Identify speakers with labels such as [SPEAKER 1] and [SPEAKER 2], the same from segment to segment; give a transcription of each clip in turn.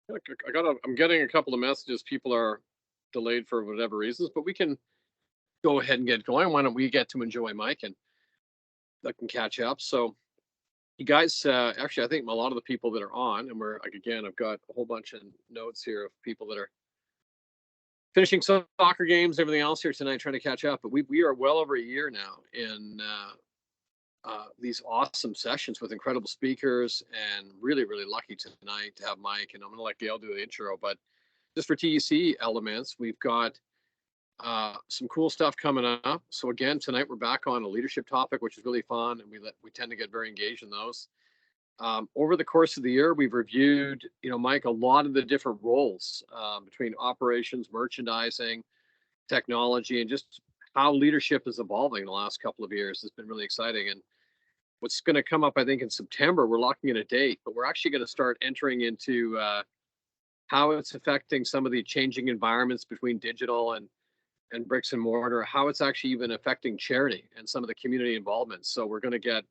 [SPEAKER 1] I'm getting a couple of messages. People are delayed for whatever reasons, but we can go ahead and get going. Why don't we get to enjoy Mike and that can catch up? So you guys, actually, I think a lot of the people that are on, and we're like, again, I've got a whole bunch of notes here of people that are finishing soccer games, everything else here tonight, trying to catch up. But we are well over a year now in these awesome sessions with incredible speakers, and really, really lucky tonight to have Mike. And I'm going to let Gail do the intro, but just for TEC elements, we've got some cool stuff coming up. So again, tonight we're back on a leadership topic, which is really fun, and we tend to get very engaged in those. Over the course of the year, we've reviewed, Mike, a lot of the different roles between operations, merchandising, technology, and just how leadership is evolving in the last couple of years. It's been really exciting. And what's going to come up, I think, in September, we're locking in a date, but we're actually going to start entering into how it's affecting some of the changing environments between digital and bricks and mortar, how it's actually even affecting charity and some of the community involvement. So we're going to get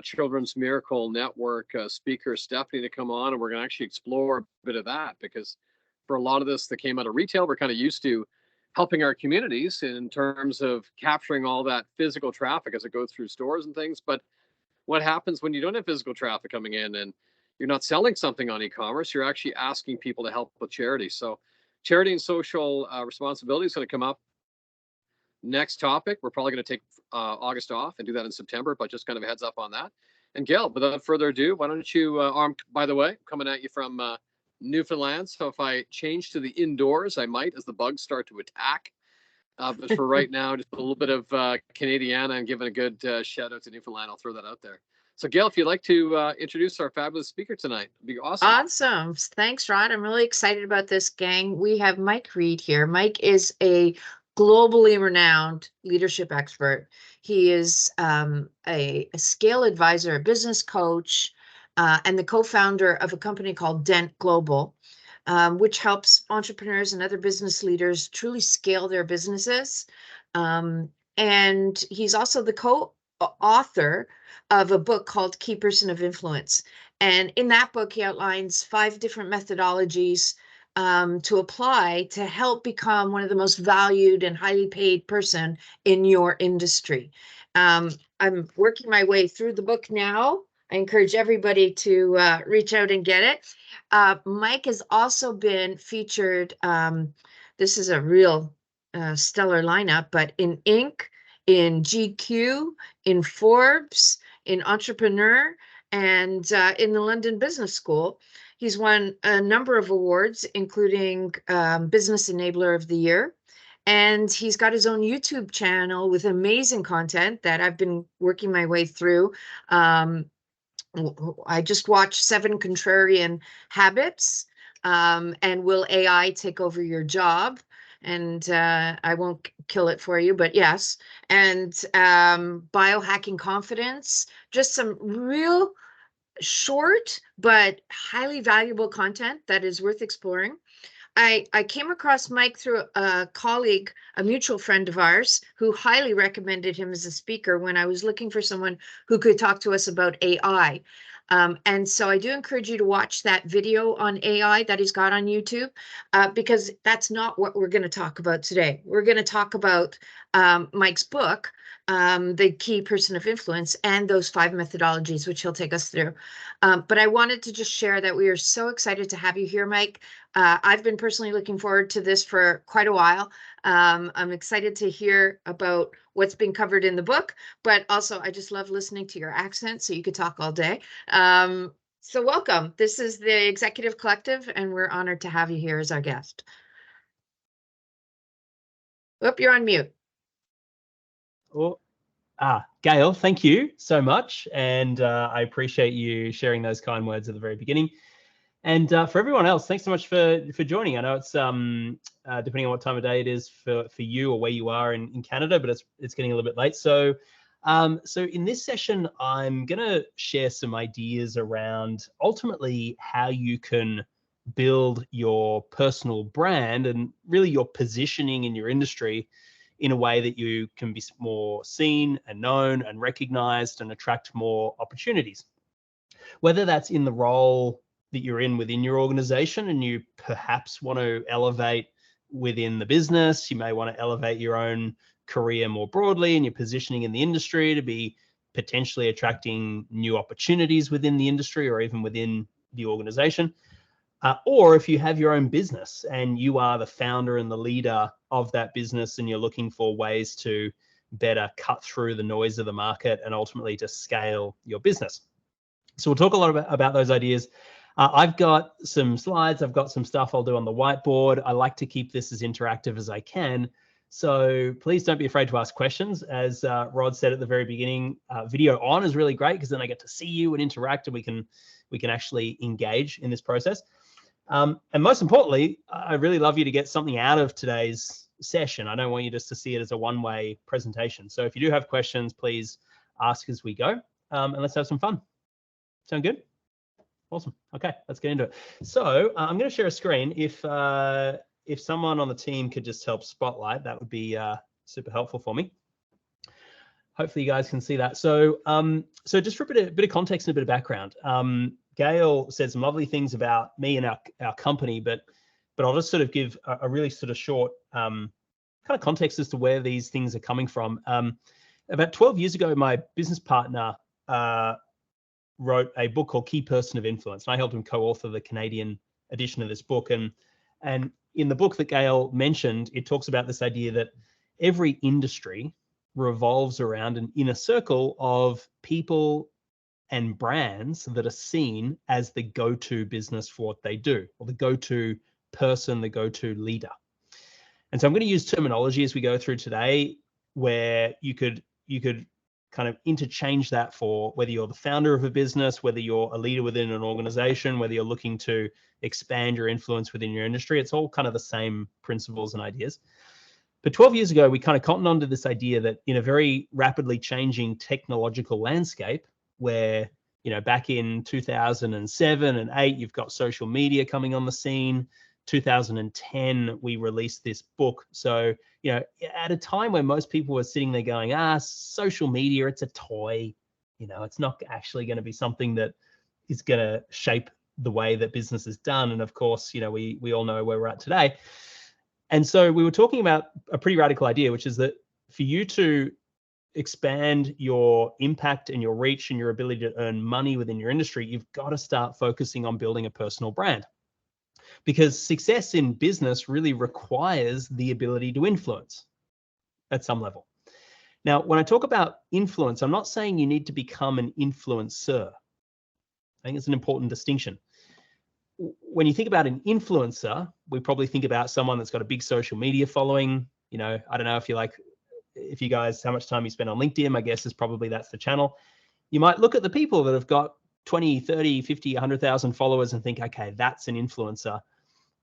[SPEAKER 1] Children's Miracle Network speaker Stephanie to come on, and we're going to actually explore a bit of that, because for a lot of this that came out of retail, we're kind of used to helping our communities in terms of capturing all that physical traffic as it goes through stores and things. But what happens when you don't have physical traffic coming in and you're not selling something on e-commerce? You're actually asking people to help with charity. So charity and social responsibility is going to come up. Next topic, we're probably going to take August off and do that in September, but just kind of a heads up on that. And Gail, without further ado, why don't you, by the way, coming at you from Newfoundland. So if I change to the indoors, I might as the bugs start to attack. But for right now, just a little bit of Canadiana and giving a good shout out to Newfoundland. I'll throw that out there. So Gail, if you'd like to introduce our fabulous speaker tonight, it'd be awesome.
[SPEAKER 2] Awesome. Thanks, Rod. I'm really excited about this, gang. We have Mike Reid here. Mike is a globally renowned leadership expert. He is a scale advisor, a business coach, and the co-founder of a company called Dent Global, which helps entrepreneurs and other business leaders truly scale their businesses. And he's also the co-author of a book called Key Person of Influence. And in that book, he outlines 5 different methodologies to apply to help become one of the most valued and highly paid person in your industry. I'm working my way through the book now. I encourage everybody to reach out and get it. Mike has also been featured. This is a real stellar lineup, but in Inc., in GQ, in Forbes, in Entrepreneur, and in the London Business School. He's won a number of awards, including Business Enabler of the Year. And he's got his own YouTube channel with amazing content that I've been working my way through. I just watched 7 Contrarian Habits, and Will AI Take Over Your Job? And I won't kill it for you, but yes. And Biohacking Confidence, just some real short but highly valuable content that is worth exploring. I came across Mike through a colleague, a mutual friend of ours, who highly recommended him as a speaker when I was looking for someone who could talk to us about AI. And so I do encourage you to watch that video on AI that he's got on YouTube, because that's not what we're going to talk about today. We're going to talk about Mike's book, The Key Person of Influence, and those 5 methodologies, which he'll take us through. But I wanted to just share that we are so excited to have you here, Mike. I've been personally looking forward to this for quite a while. I'm excited to hear about what's been covered in the book, but also I just love listening to your accent, so you could talk all day. So welcome. This is the Executive Collective, and we're honored to have you here as our guest. Oop, you're on mute.
[SPEAKER 3] Oh, Gail, thank you so much. And I appreciate you sharing those kind words at the very beginning. And for everyone else, thanks so much for joining. I know it's depending on what time of day it is for you or where you are in Canada, but it's getting a little bit late. So in this session, I'm going to share some ideas around ultimately how you can build your personal brand and really your positioning in your industry in a way that you can be more seen and known and recognized and attract more opportunities. Whether that's in the role that you're in within your organization, and you perhaps want to elevate within the business. You may want to elevate your own career more broadly, and your positioning in the industry to be potentially attracting new opportunities within the industry or even within the organization. Or if you have your own business and you are the founder and the leader of that business, and you're looking for ways to better cut through the noise of the market and ultimately to scale your business. So we'll talk a lot about those ideas. I've got some slides. I've got some stuff I'll do on the whiteboard. I like to keep this as interactive as I can. So please don't be afraid to ask questions. As Rod said at the very beginning, video on is really great because then I get to see you and interact, and we can actually engage in this process. And most importantly, I really love you to get something out of today's session. I don't want you just to see it as a one-way presentation. So if you do have questions, please ask as we go, and let's have some fun. Sound good? Awesome. Okay, let's get into it. So I'm going to share a screen. If someone on the team could just help spotlight, that would be super helpful for me. Hopefully you guys can see that. So so just for a bit of context and a bit of background, Gail said some lovely things about me and our company, but I'll just sort of give a really sort of short kind of context as to where these things are coming from. About 12 years ago, my business partner wrote a book called Key Person of Influence, and I helped him co-author the Canadian edition of this book. And in the book that Gail mentioned, it talks about this idea that every industry revolves around an inner circle of people and brands that are seen as the go-to business for what they do, or the go-to person, the go-to leader. And so I'm going to use terminology as we go through today, where you could kind of interchange that for whether you're the founder of a business, whether you're a leader within an organization, whether you're looking to expand your influence within your industry. It's all kind of the same principles and ideas. But 12 years ago, we kind of cottoned onto this idea that in a very rapidly changing technological landscape, where, you know, back in 2007 and 8, you've got social media coming on the scene. 2010, we released this book. So, you know, at a time when most people were sitting there going, social media, it's a toy, you know, it's not actually going to be something that is going to shape the way that business is done. And of course, you know, we all know where we're at today. And so we were talking about a pretty radical idea, which is that for you to expand your impact and your reach and your ability to earn money within your industry, you've got to start focusing on building a personal brand. Because success in business really requires the ability to influence at some level. Now, when I talk about influence, I'm not saying you need to become an influencer. I think it's an important distinction. When you think about an influencer, we probably think about someone that's got a big social media following. You know, I don't know if you guys, how much time you spend on LinkedIn, my guess is probably that's the channel. You might look at the people that have got 20, 30, 50, 100,000 followers and think, okay, that's an influencer.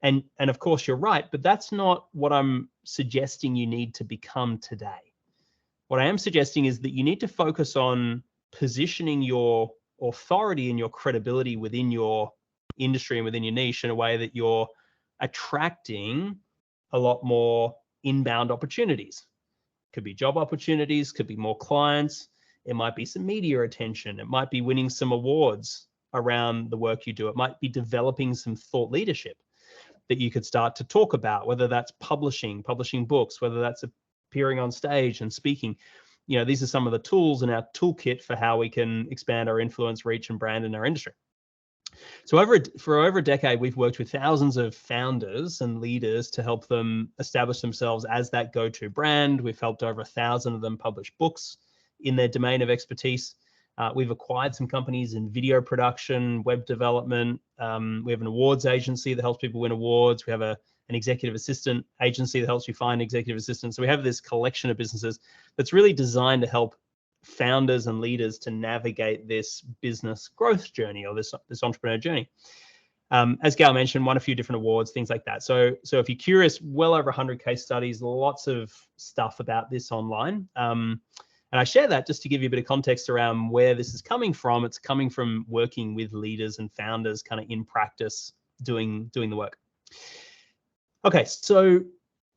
[SPEAKER 3] And of course you're right, but that's not what I'm suggesting you need to become today. What I am suggesting is that you need to focus on positioning your authority and your credibility within your industry and within your niche in a way that you're attracting a lot more inbound opportunities. Could be job opportunities, could be more clients. It might be some media attention. It might be winning some awards around the work you do. It might be developing some thought leadership that you could start to talk about, whether that's publishing books, whether that's appearing on stage and speaking. You know, these are some of the tools in our toolkit for how we can expand our influence, reach, and brand in our industry. So for over a decade, we've worked with thousands of founders and leaders to help them establish themselves as that go-to brand. We've helped over 1,000 of them publish books in their domain of expertise. We've acquired some companies in video production, web development. We have an awards agency that helps people win awards. We have an executive assistant agency that helps you find executive assistants. So we have this collection of businesses that's really designed to help founders and leaders to navigate this business growth journey, or this entrepreneur journey. As Gail mentioned, won a few different awards, things like that. So if you're curious, well over 100 case studies, lots of stuff about this online. And I share that just to give you a bit of context around where this is coming from. It's coming from working with leaders and founders kind of in practice, doing the work. Okay, so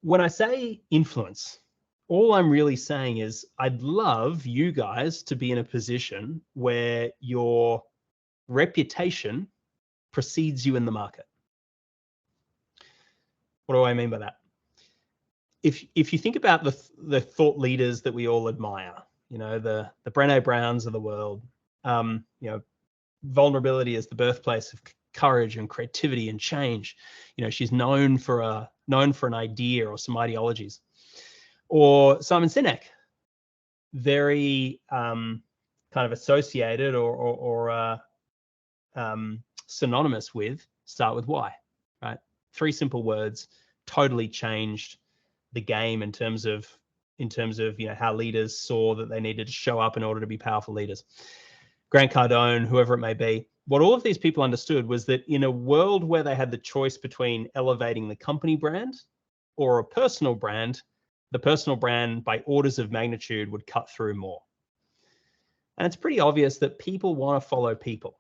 [SPEAKER 3] when I say influence, all I'm really saying is I'd love you guys to be in a position where your reputation precedes you in the market. What do I mean by that? If you think about the thought leaders that we all admire, the Brené Browns of the world, vulnerability is the birthplace of courage and creativity and change. She's known for an idea or some ideologies. Or Simon Sinek, very kind of associated or synonymous with start with why, right? 3 simple words, totally changed the game in terms of how leaders saw that they needed to show up in order to be powerful leaders. Grant Cardone, whoever it may be, what all of these people understood was that in a world where they had the choice between elevating the company brand or a personal brand, the personal brand by orders of magnitude would cut through more. And it's pretty obvious that people want to follow people.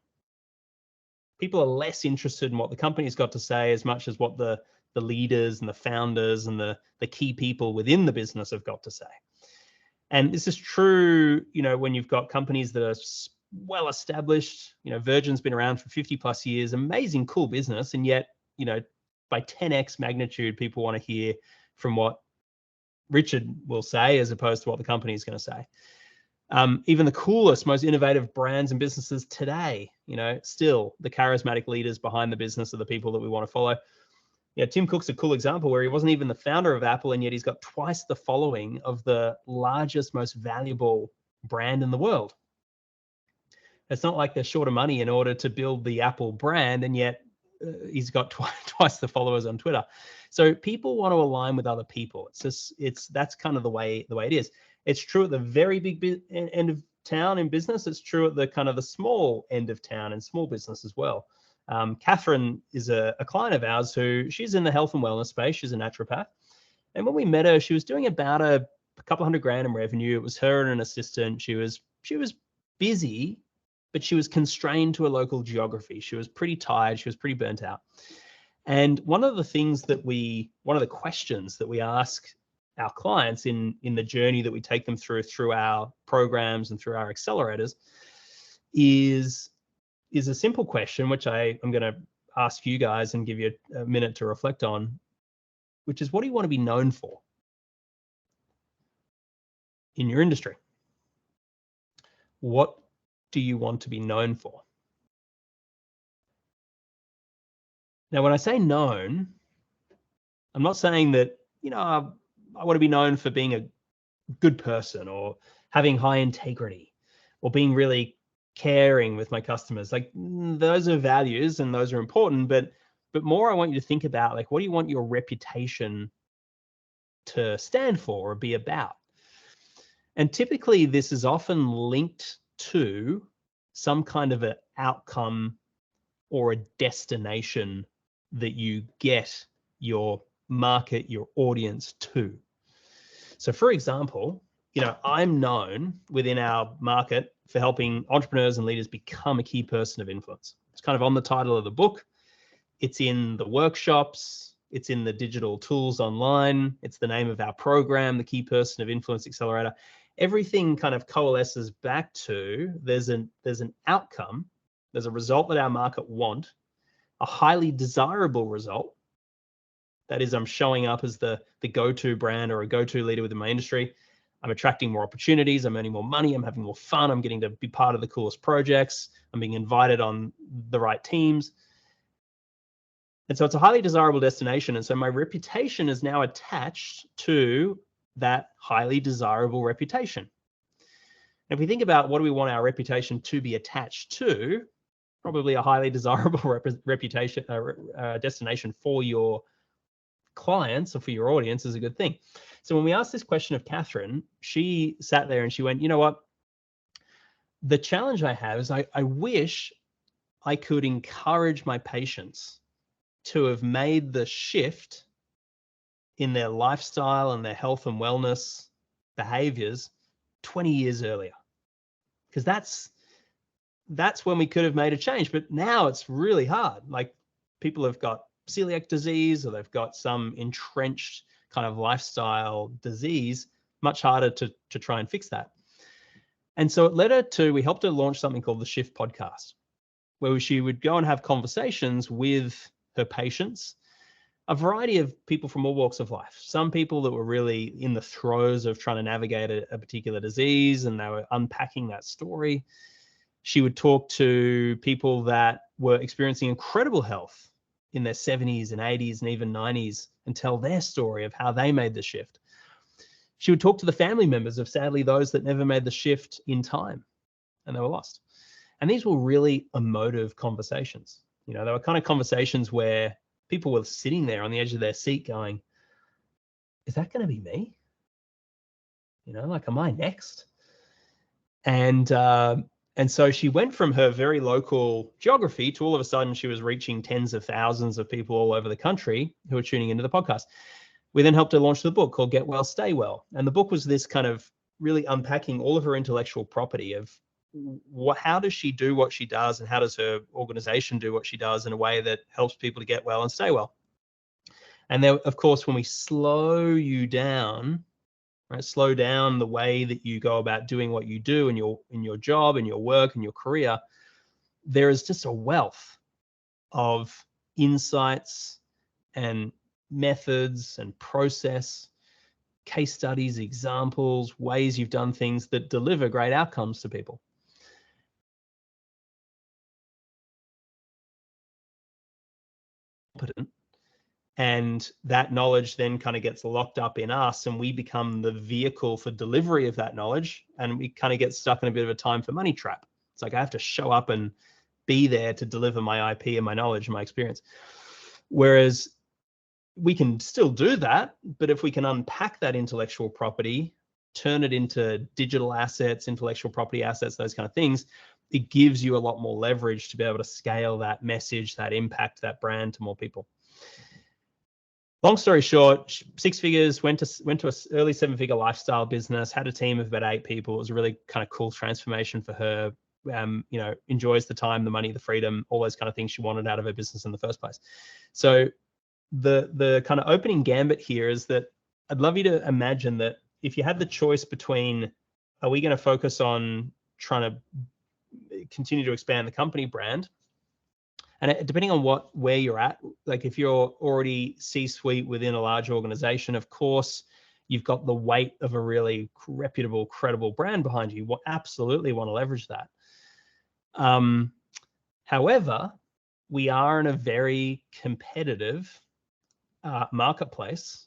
[SPEAKER 3] People are less interested in what the company's got to say as much as what the leaders and the founders and the key people within the business have got to say. And this is true, when you've got companies that are well established. Virgin's been around for 50 plus years, amazing, cool business. And yet, by 10x magnitude, people want to hear from what Richard will say as opposed to what the company is going to say. Even the coolest, most innovative brands and businesses today, still the charismatic leaders behind the business are the people that we want to follow. Tim Cook's a cool example where he wasn't even the founder of Apple, and yet he's got twice the following of the largest, most valuable brand in the world. It's not like they're short of money in order to build the Apple brand, and yet he's got twice the followers on Twitter. So people want to align with other people. That's kind of the way it is. It's true at the very big end of town in business. It's true at the kind of the small end of town in small business as well. Catherine is a client of ours who she's in the health and wellness space. She's a naturopath. And when we met her, she was doing about a couple $100,000 in revenue. It was her and an assistant. She was busy, but she was constrained to a local geography. She was pretty tired. She was pretty burnt out. And one of the questions that we ask our clients in the journey that we take them through our programs and through our accelerators is a simple question, which I'm going to ask you guys and give you a minute to reflect on, which is, what do you want to be known for in your industry? What do you want to be known for? Now, when I say known, I'm not saying that, I want to be known for being a good person or having high integrity or being really caring with my customers. Like, those are values and those are important, but more I want you to think about, like, what do you want your reputation to stand for or be about? And typically this is often linked to some kind of an outcome or a destination that you get your market, your audience to. So for example, I'm known within our market for helping entrepreneurs and leaders become a key person of influence. It's kind of on the title of the book. It's in the workshops. It's in the digital tools online. It's the name of our program, the Key Person of Influence Accelerator. Everything kind of coalesces back to there's an outcome, there's a result that our market want, a highly desirable result. That is, I'm showing up as the go-to brand or a go-to leader within my industry. I'm attracting more opportunities. I'm earning more money. I'm having more fun. I'm getting to be part of the coolest projects. I'm being invited on the right teams. And so it's a highly desirable destination. And so my reputation is now attached to that highly desirable reputation. And if we think about what do we want our reputation to be attached to, probably a highly desirable reputation, destination for your clients or for your audience is a good thing. So when we asked this question of Catherine, she sat there and she went, you know what? The challenge I have is I wish I could encourage my patients to have made the shift in their lifestyle and their health and wellness behaviors 20 years earlier. Because that's when we could have made a change. But now it's really hard. Like, people have got celiac disease or they've got some entrenched kind of lifestyle disease, much harder to try and fix that. And so it led her to, we helped her launch something called the Shift podcast. where she would go and have conversations with her patients, a variety of people from all walks of life. Some people that were really in the throes of trying to navigate a particular disease, and they were unpacking that story. She would talk to people that were experiencing incredible health in their 70s and 80s and even 90s and tell their story of how they made the shift. She would talk to the family members of, sadly, those that never made the shift in time and they were lost. And these were really emotive conversations. You know, they were kind of conversations where people were sitting there on the edge of their seat going, is that going to be me? You know, like, am I next? And so she went from her very local geography to all of a sudden she was reaching tens of thousands of people all over the country who are tuning into the podcast. We then helped her launch the book called Get Well, Stay Well. And the book was this kind of really unpacking all of her intellectual property of how does she do what she does and how does her organization do what she does in a way that helps people to get well and stay well. And then, of course, when we slow you down, right, slow down the way that you go about doing what you do in your job and your work and your career, there is just a wealth of insights and methods and process, case studies, examples, ways you've done things that deliver great outcomes to people. And that knowledge then kind of gets locked up in us and we become the vehicle for delivery of that knowledge, and we kind of get stuck in a bit of a time for money trap. It's like I have to show up and be there to deliver my IP and my knowledge and my experience. Whereas we can still do that, but if we can unpack that intellectual property, turn it into digital assets, intellectual property assets, those kind of things, it gives you a lot more leverage to be able to scale that message, that impact, that brand to more people. Long story short, 6 figures, went to an early 7-figure lifestyle business, had a team of about 8 people. It was a really kind of cool transformation for her. You know, enjoys the time, the money, the freedom, all those kind of things she wanted out of her business in the first place. So the kind of opening gambit here is that I'd love you to imagine that if you had the choice between, are we going to focus on trying to continue to expand the company brand? And depending on where you're at, like if you're already C-suite within a large organization, of course, you've got the weight of a really reputable, credible brand behind you. You absolutely want to leverage that. However, we are in a very competitive marketplace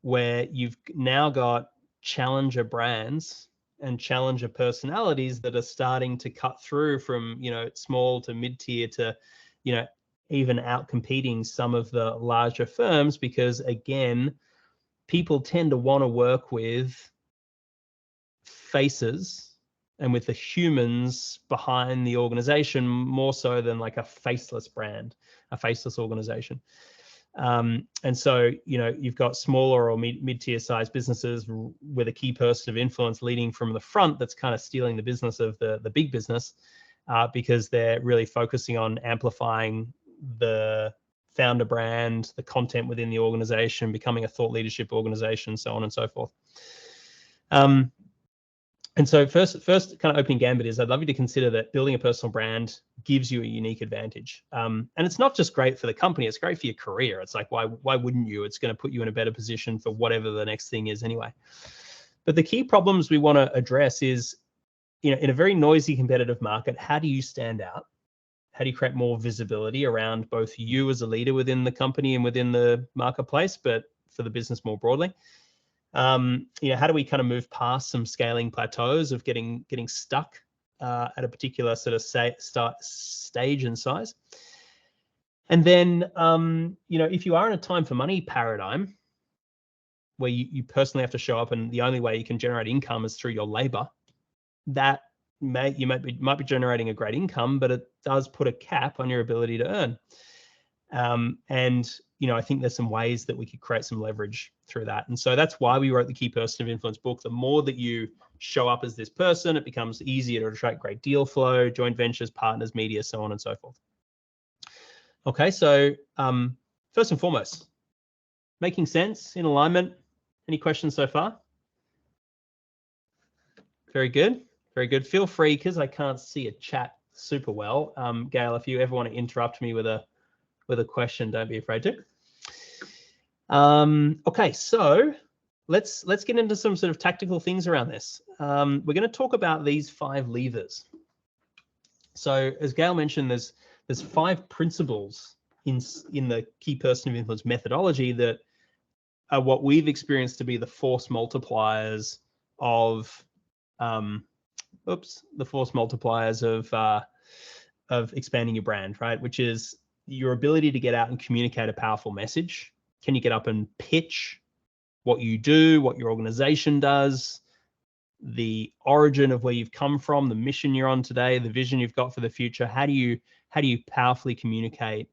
[SPEAKER 3] where you've now got challenger brands and challenger personalities that are starting to cut through from, you know, small to mid-tier to, you know, even out competing some of the larger firms, because again, people tend to want to work with faces and with the humans behind the organization more so than like a faceless brand, a faceless organization. And so, you know, you've got smaller or mid-tier size businesses with a key person of influence leading from the front that's kind of stealing the business of the big business, because they're really focusing on amplifying the founder brand, the content within the organization, becoming a thought leadership organization, so on and so forth. And so first kind of opening gambit is I'd love you to consider that building a personal brand gives you a unique advantage. And it's not just great for the company, it's great for your career. It's like, why wouldn't you? It's going to put you in a better position for whatever the next thing is anyway. But the key problems we want to address is, you know, in a very noisy competitive market, how do you stand out? How do you create more visibility around both you as a leader within the company and within the marketplace, but for the business more broadly? You know, how do we kind of move past some scaling plateaus of getting stuck at a particular sort of stage and size? And then, you know, if you are in a time for money paradigm where you personally have to show up and the only way you can generate income is through your labor, that you might be generating a great income, but it does put a cap on your ability to earn. And, you know, I think there's some ways that we could create some leverage through that. And so that's why we wrote the Key Person of Influence book. The more that you show up as this person, it becomes easier to attract great deal flow, joint ventures, partners, media, so on and so forth. Okay, so first and foremost, making sense, in alignment. Any questions so far? Very good. Very good. Feel free, because I can't see a chat super well. Gail, if you ever want to interrupt me with a question, don't be afraid to. Okay, so let's get into some sort of tactical things around this. We're going to talk about these 5 levers. So as Gail mentioned, there's 5 principles in the key person of influence methodology that are what we've experienced to be the force multipliers of of expanding your brand, right? Which is your ability to get out and communicate a powerful message. Can you get up and pitch what you do, what your organization does, the origin of where you've come from, the mission you're on today, the vision you've got for the future? How do you powerfully communicate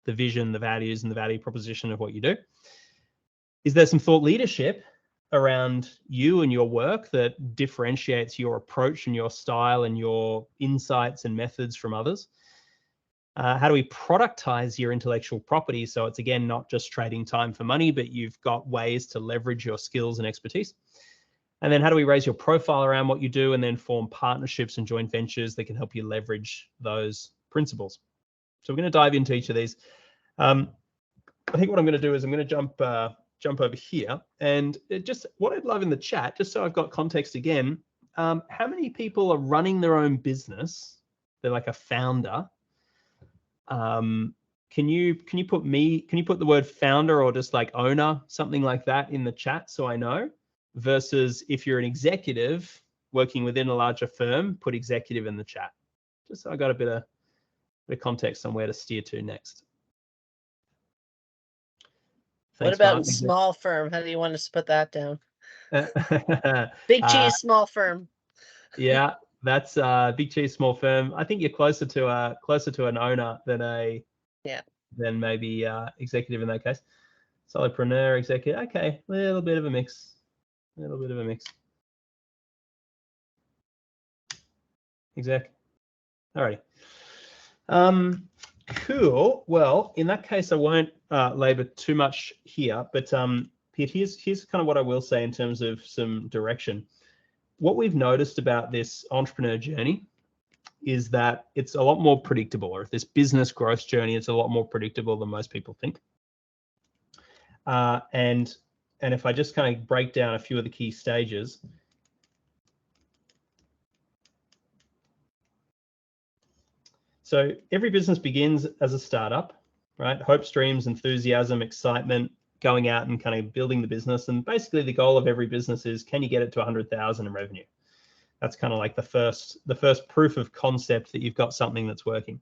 [SPEAKER 3] the vision, the values, and the value proposition of what you do? Is there some thought leadership around you and your work that differentiates your approach and your style and your insights and methods from others? How do we productize your intellectual property so it's, again, not just trading time for money, but you've got ways to leverage your skills and expertise? And then how do we raise your profile around what you do and then form partnerships and joint ventures that can help you leverage those principles? So we're going to dive into each of these. I think what I'm going to do is I'm going to jump over here, and just what I'd love in the chat, just so I've got context again, how many people are running their own business? They're like a founder. Can you put the word founder or just like owner, something like that, in the chat so I know? Versus if you're an executive working within a larger firm, put executive in the chat, just so I got a bit of context on where to steer to next.
[SPEAKER 4] Thanks, what about Mark? Small firm? How do you want us to put that down? Big cheese, small firm.
[SPEAKER 3] Yeah, that's big cheese, small firm. I think you're closer to an owner than than maybe executive in that case. Solopreneur, executive. Okay, a little bit of a mix. Exec. All right. Cool. Well, in that case, I won't labor too much here, but Pete, here's kind of what I will say in terms of some direction. What we've noticed about this entrepreneur journey is that it's a lot more predictable, or this business growth journey, it's a lot more predictable than most people think. And if I just kind of break down a few of the key stages. So every business begins as a startup, right? Hopes, dreams, enthusiasm, excitement, going out and kind of building the business. And basically the goal of every business is, can you get it to 100,000 in revenue? That's kind of like the first proof of concept that you've got something that's working.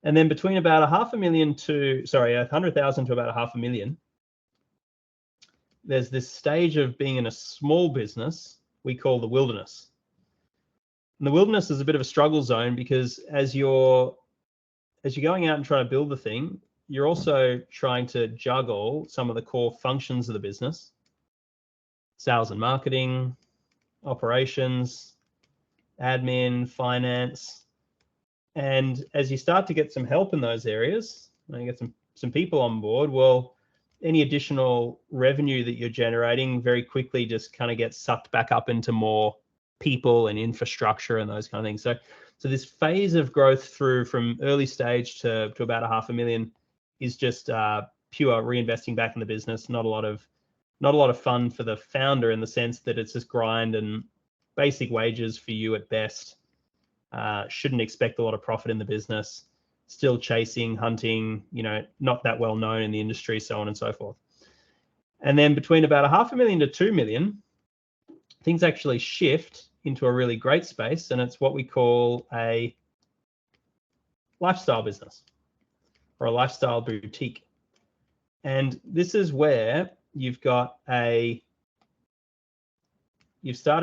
[SPEAKER 3] And then between about 100,000 to about 500,000, there's this stage of being in a small business we call the wilderness. And the wilderness is a bit of a struggle zone, because as you're going out and trying to build the thing, you're also trying to juggle some of the core functions of the business: sales and marketing, operations, admin, finance. And as you start to get some help in those areas, and you get some people on board, well, any additional revenue that you're generating very quickly just kind of gets sucked back up into more people and infrastructure and those kind of things. So this phase of growth through from early stage to about 500,000 is just pure reinvesting back in the business. Not a lot of fun for the founder, in the sense that it's just grind and basic wages for you at best. Shouldn't expect a lot of profit in the business. Still chasing, hunting, not that well known in the industry, so on and so forth. And then between about 500,000 to 2 million, things actually shift into a really great space, and it's what we call a lifestyle business or a lifestyle boutique. And this is where you've started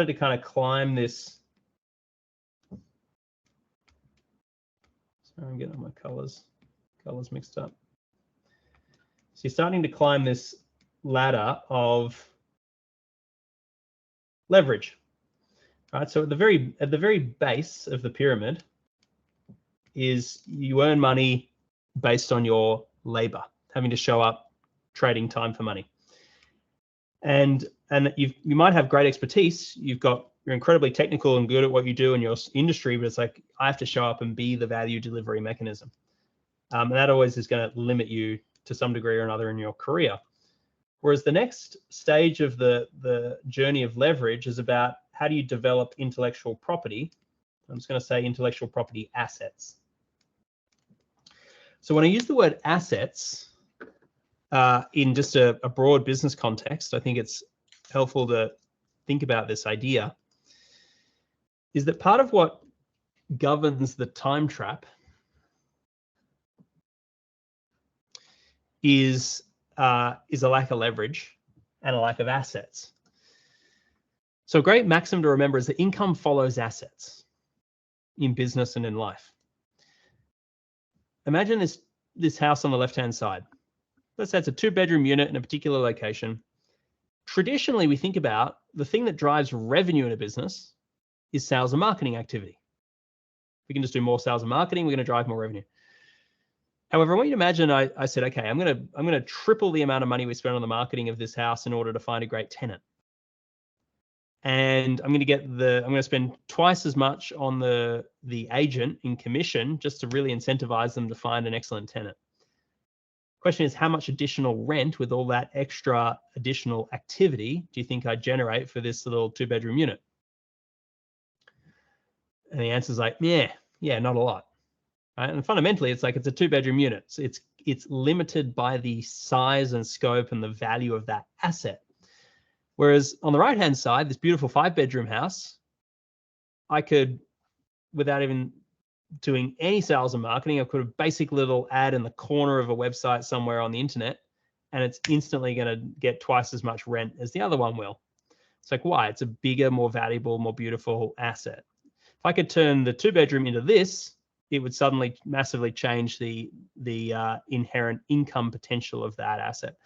[SPEAKER 3] to kind of climb this. Sorry, I'm getting all my colors mixed up. So you're starting to climb this ladder of leverage, right? So at the very base of the pyramid is you earn money based on your labor, having to show up, trading time for money. And you might have great expertise. You've got you're incredibly technical and good at what you do in your industry, but it's like, I have to show up and be the value delivery mechanism. And that always is going to limit you to some degree or another in your career. Whereas the next stage of the journey of leverage is about how do you develop intellectual property. I'm just going to say intellectual property assets. So when I use the word assets in just a broad business context, I think it's helpful to think about this idea, is that part of what governs the time trap is a lack of leverage and a lack of assets. So a great maxim to remember is that income follows assets in business and in life. Imagine this house on the left-hand side. Let's say it's a 2-bedroom unit in a particular location. Traditionally, we think about the thing that drives revenue in a business is sales and marketing activity. We can just do more sales and marketing, we're going to drive more revenue. However, I want you to imagine I said, okay, I'm going to triple the amount of money we spend on the marketing of this house in order to find a great tenant. And I'm going to spend twice as much on the agent in commission just to really incentivize them to find an excellent tenant. Question is, how much additional rent with all that extra additional activity do you think I'd generate for this little 2-bedroom unit? And the answer is like, yeah, not a lot. Right? And fundamentally, it's like it's a 2-bedroom unit. So it's limited by the size and scope and the value of that asset. Whereas on the right-hand side, this beautiful 5-bedroom house, I could, without even doing any sales and marketing, I could have a basic little ad in the corner of a website somewhere on the internet, and it's instantly going to get twice as much rent as the other one will. It's like, why? It's a bigger, more valuable, more beautiful asset. If I could turn the 2-bedroom into this, it would suddenly massively change the inherent income potential of that asset.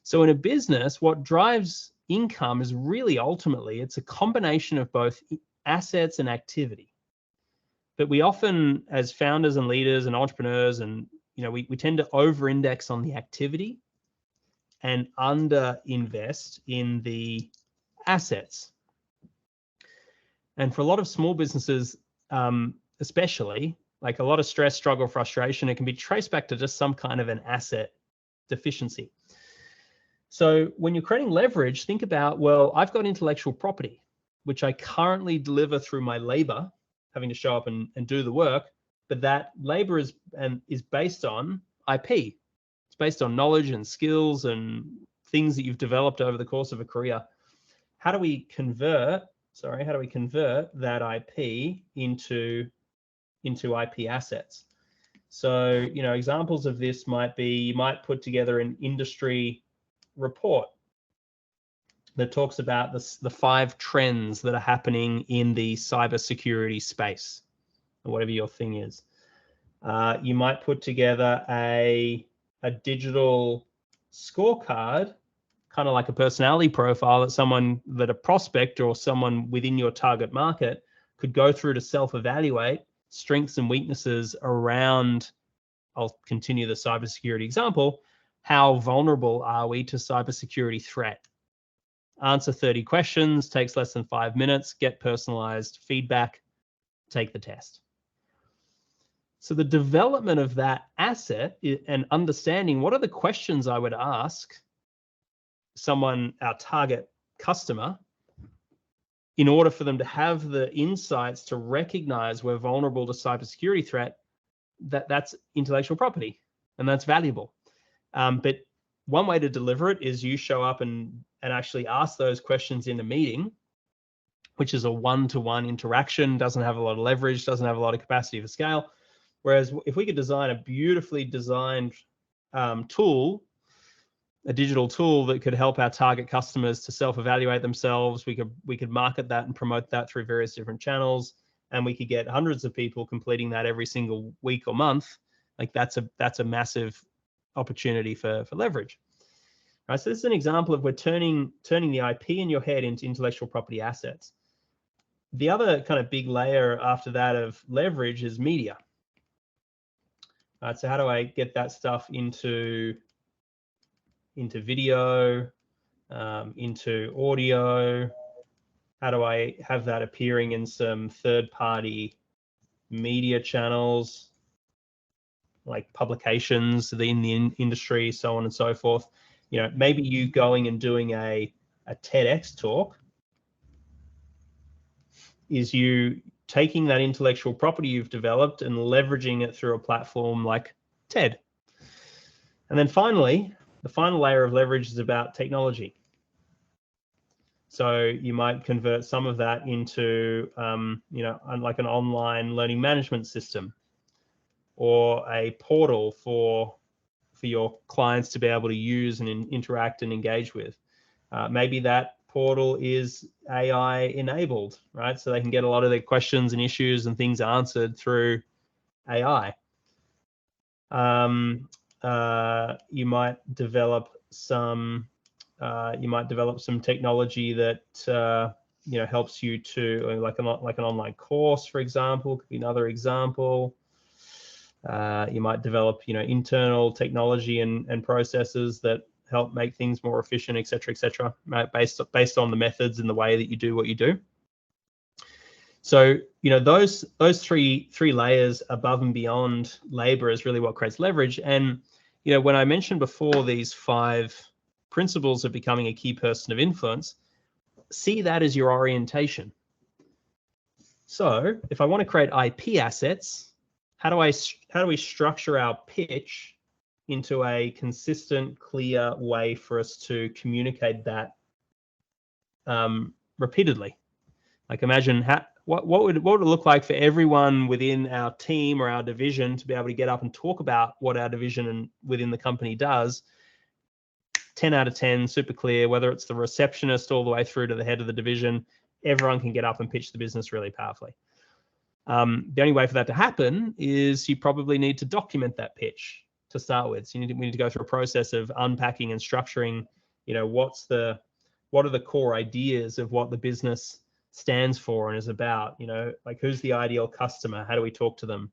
[SPEAKER 3] So in a business, what drives income is really ultimately, it's a combination of both assets and activity. But we often, as founders and leaders and entrepreneurs, and we tend to over-index on the activity and under-invest in the assets. And for a lot of small businesses, especially, like a lot of stress, struggle, frustration, it can be traced back to just some kind of an asset deficiency. So when you're creating leverage, think about, well, I've got intellectual property, which I currently deliver through my labor, having to show up and do the work, but that labor is based on IP. It's based on knowledge and skills and things that you've developed over the course of a career. How do we convert that IP into IP assets? So, examples of this might be, you might put together an industry report that talks about the 5 trends that are happening in the cybersecurity space, or whatever your thing is. You might put together a digital scorecard, kind of like a personality profile that a prospect or someone within your target market could go through to self-evaluate strengths and weaknesses around, I'll continue the cybersecurity example, how vulnerable are we to cybersecurity threat? Answer 30 questions, takes less than 5 minutes, get personalized feedback, take the test. So the development of that asset and understanding what are the questions I would ask someone, our target customer, in order for them to have the insights to recognize we're vulnerable to cybersecurity threat, that's intellectual property, and that's valuable. But one way to deliver it is you show up and actually ask those questions in a meeting, which is a one-to-one interaction, doesn't have a lot of leverage, doesn't have a lot of capacity for scale. Whereas if we could design a beautifully designed tool, a digital tool that could help our target customers to self-evaluate themselves, we could market that and promote that through various different channels, and we could get hundreds of people completing that every single week or month. Like that's a massive opportunity for leverage. All right, so this is an example of we're turning the IP in your head into intellectual property assets. The other kind of big layer after that of leverage is media. All right, so how do I get that stuff into video, into audio? how do I have that appearing in some third-party media channels, like publications in the industry, so on and so forth. You know, maybe you going and doing a TEDx talk is you taking that intellectual property you've developed and leveraging it through a platform like TED. And then finally, the final layer of leverage is about technology. So you might convert some of that into, you know, like an online learning management system, or a portal for your clients to be able to use and interact and engage with. Maybe that portal is AI enabled, right? So they can get a lot of their questions and issues and things answered through AI. You might develop some technology that you know, helps you to, like an online course, for example, could be another example. You might develop, you know, internal technology and processes that help make things more efficient, et cetera, right? Based on the methods and the way that you do what you do. So, you know, those three layers above and beyond labor is really what creates leverage. And, you know, when I mentioned before these 5 principles of becoming a key person of influence, see that as your orientation. So if I want to create IP assets, how do we structure our pitch into a consistent, clear way for us to communicate that repeatedly? Like, imagine what would it look like for everyone within our team or our division to be able to get up and talk about what our division and within the company does. 10 out of 10, super clear, whether it's the receptionist all the way through to the head of the division, everyone can get up and pitch the business really powerfully. The only way for that to happen is you probably need to document that pitch to start with. So we need to go through a process of unpacking and structuring, you know, what are the core ideas of what the business stands for and is about, you know, like who's the ideal customer, how do we talk to them,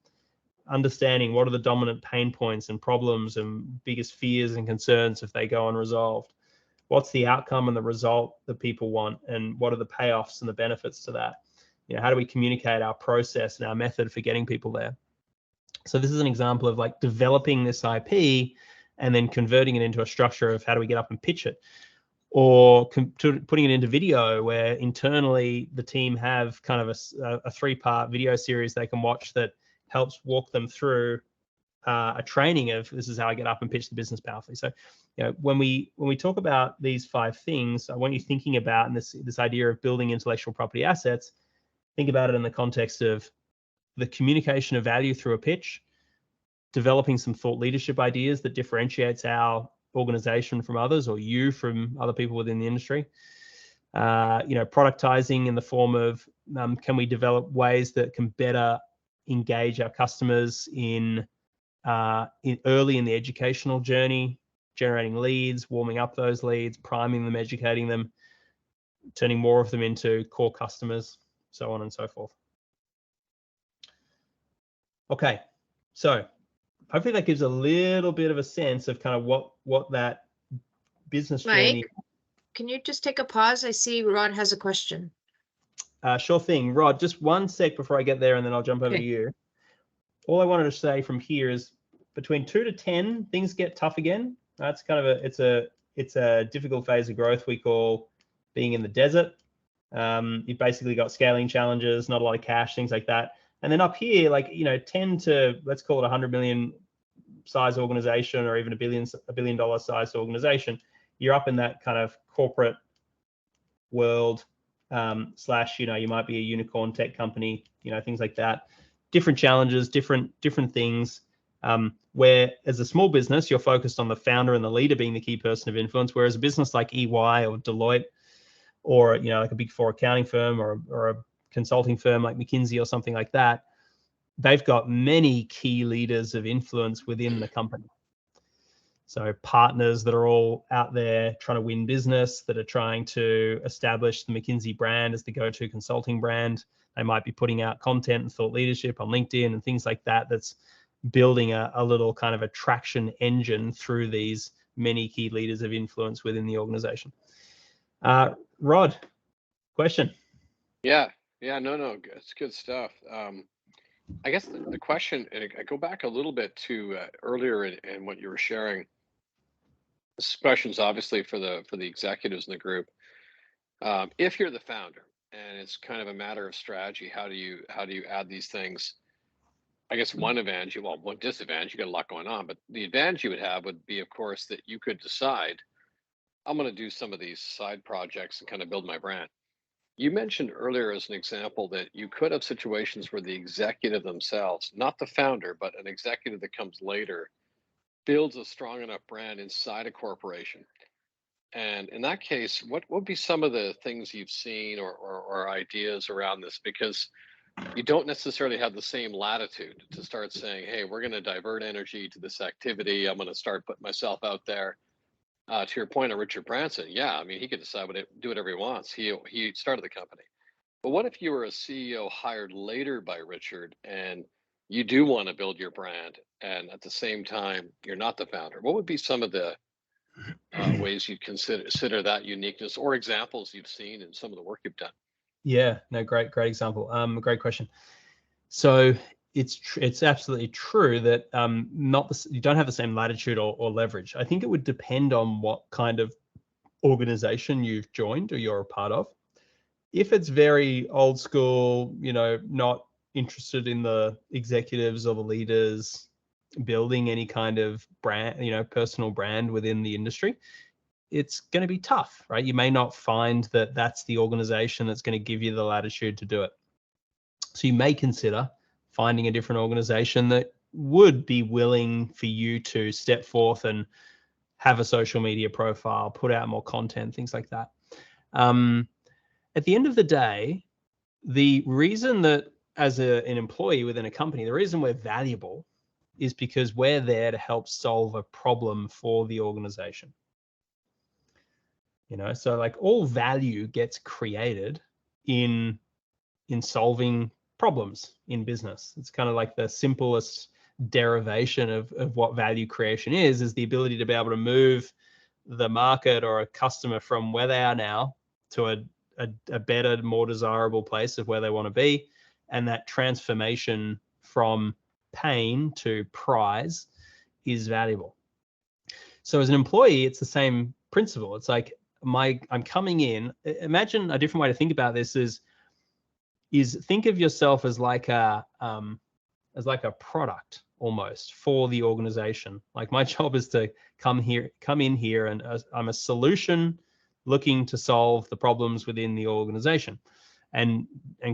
[SPEAKER 3] understanding what are the dominant pain points and problems and biggest fears and concerns if they go unresolved, what's the outcome and the result that people want, and what are the payoffs and the benefits to that. You know, how do we communicate our process and our method for getting people there? So this is an example of like developing this IP and then converting it into a structure of how do we get up and pitch it, or putting it into video where internally the team have kind of a 3-part video series they can watch that helps walk them through a training of this is how I get up and pitch the business powerfully. So, you know, when we talk about these 5 things, I want you thinking about, and this idea of building intellectual property assets, think about it in the context of the communication of value through a pitch, developing some thought leadership ideas that differentiates our organization from others, or you from other people within the industry. You know, productizing in the form of can we develop ways that can better engage our customers in early in the educational journey, generating leads, warming up those leads, priming them, educating them, turning more of them into core customers, so on and so forth. Okay, so hopefully that gives a little bit of a sense of kind of what that business journey.
[SPEAKER 2] Mike, can you just take a pause? I see Rod has a question.
[SPEAKER 3] Sure thing. Rod, just one sec before I get there, and then I'll jump over to you. All I wanted to say from here is between 2 to 10, things get tough again. That's kind of it's a difficult phase of growth we call being in the desert. You've basically got scaling challenges, not a lot of cash, things like that. And then up here, like, you know, 10 to, let's call it 100 million size organization, or even $1 billion size organization, you're up in that kind of corporate world, slash, you know, you might be a unicorn tech company, you know, things like that. Different challenges, different things. Where as a small business, you're focused on the founder and the leader being the key person of influence, whereas a business like EY or Deloitte, or, you know, like a Big 4 accounting firm or a consulting firm like McKinsey or something like that, they've got many key leaders of influence within the company. So partners that are all out there trying to win business, that are trying to establish the McKinsey brand as the go-to consulting brand. They might be putting out content and thought leadership on LinkedIn and things like that. That's building a little kind of attraction engine through these many key leaders of influence within the organization. Rod, question.
[SPEAKER 1] Yeah, yeah, no, it's good stuff. I guess the question, and I go back a little bit to earlier in what you were sharing. This question's obviously for the executives in the group. If you're the founder, and it's kind of a matter of strategy, how do you add these things? I guess one advantage, well, one disadvantage, you got a lot going on, but the advantage you would have would be, of course, that you could decide, I'm going to do some of these side projects and kind of build my brand. You mentioned earlier as an example that you could have situations where the executive themselves, not the founder, but an executive that comes later, builds a strong enough brand inside a corporation. And in that case, what would be some of the things you've seen or ideas around this? Because you don't necessarily have the same latitude to start saying, hey, we're going to divert energy to this activity. I'm going to start putting myself out there. To your point on Richard Branson, yeah, I mean, he could decide do whatever he wants. He started the company. But what if you were a CEO hired later by Richard and you do want to build your brand and at the same time you're not the founder? What would be some of the ways you'd consider that uniqueness or examples you've seen in some of the work you've done?
[SPEAKER 3] Yeah, no, great example. Great question. So it's absolutely true that you don't have the same latitude or leverage. I think it would depend on what kind of organization you've joined or you're a part of. If it's very old school, not interested in the executives or the leaders building any kind of brand, personal brand within the industry, it's going to be tough, right? You may not find that that's the organization that's going to give you the latitude to do it. So you may consider finding a different organization that would be willing for you to step forth and have a social media profile, put out more content, things like that. At the end of the day, the reason that as an employee within a company, the reason we're valuable is because we're there to help solve a problem for the organization. So like all value gets created in solving problems in business. It's kind of like the simplest derivation of what value creation is the ability to be able to move the market or a customer from where they are now to a better, more desirable place of where they want to be. And that transformation from pain to prize is valuable. So as an employee, it's the same principle. It's like I'm coming in. Imagine a different way to think about this is think of yourself as like a product almost for the organization. Like my job is to come in here, and I'm a solution looking to solve the problems within the organization, and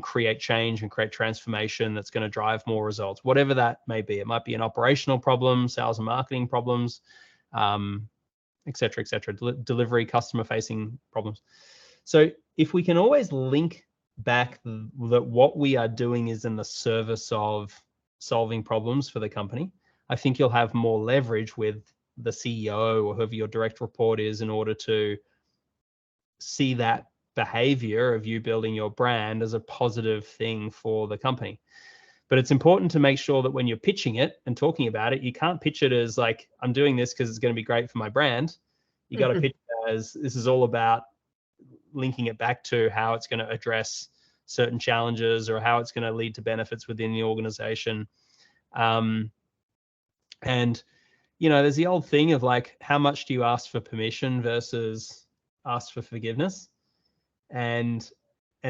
[SPEAKER 3] create change and create transformation that's going to drive more results, whatever that may be. It might be an operational problem, sales and marketing problems, et cetera, delivery, customer facing problems. So if we can always link back that what we are doing is in the service of solving problems for the company, I think you'll have more leverage with the CEO or whoever your direct report is in order to see that behavior of you building your brand as a positive thing for the company. But it's important to make sure that when you're pitching it and talking about it, you can't pitch it as like, I'm doing this because it's going to be great for my brand. You got to pitch it as this is all about linking it back to how it's going to address certain challenges or how it's going to lead to benefits within the organization. And, there's the old thing of like, how much do you ask for permission versus ask for forgiveness? And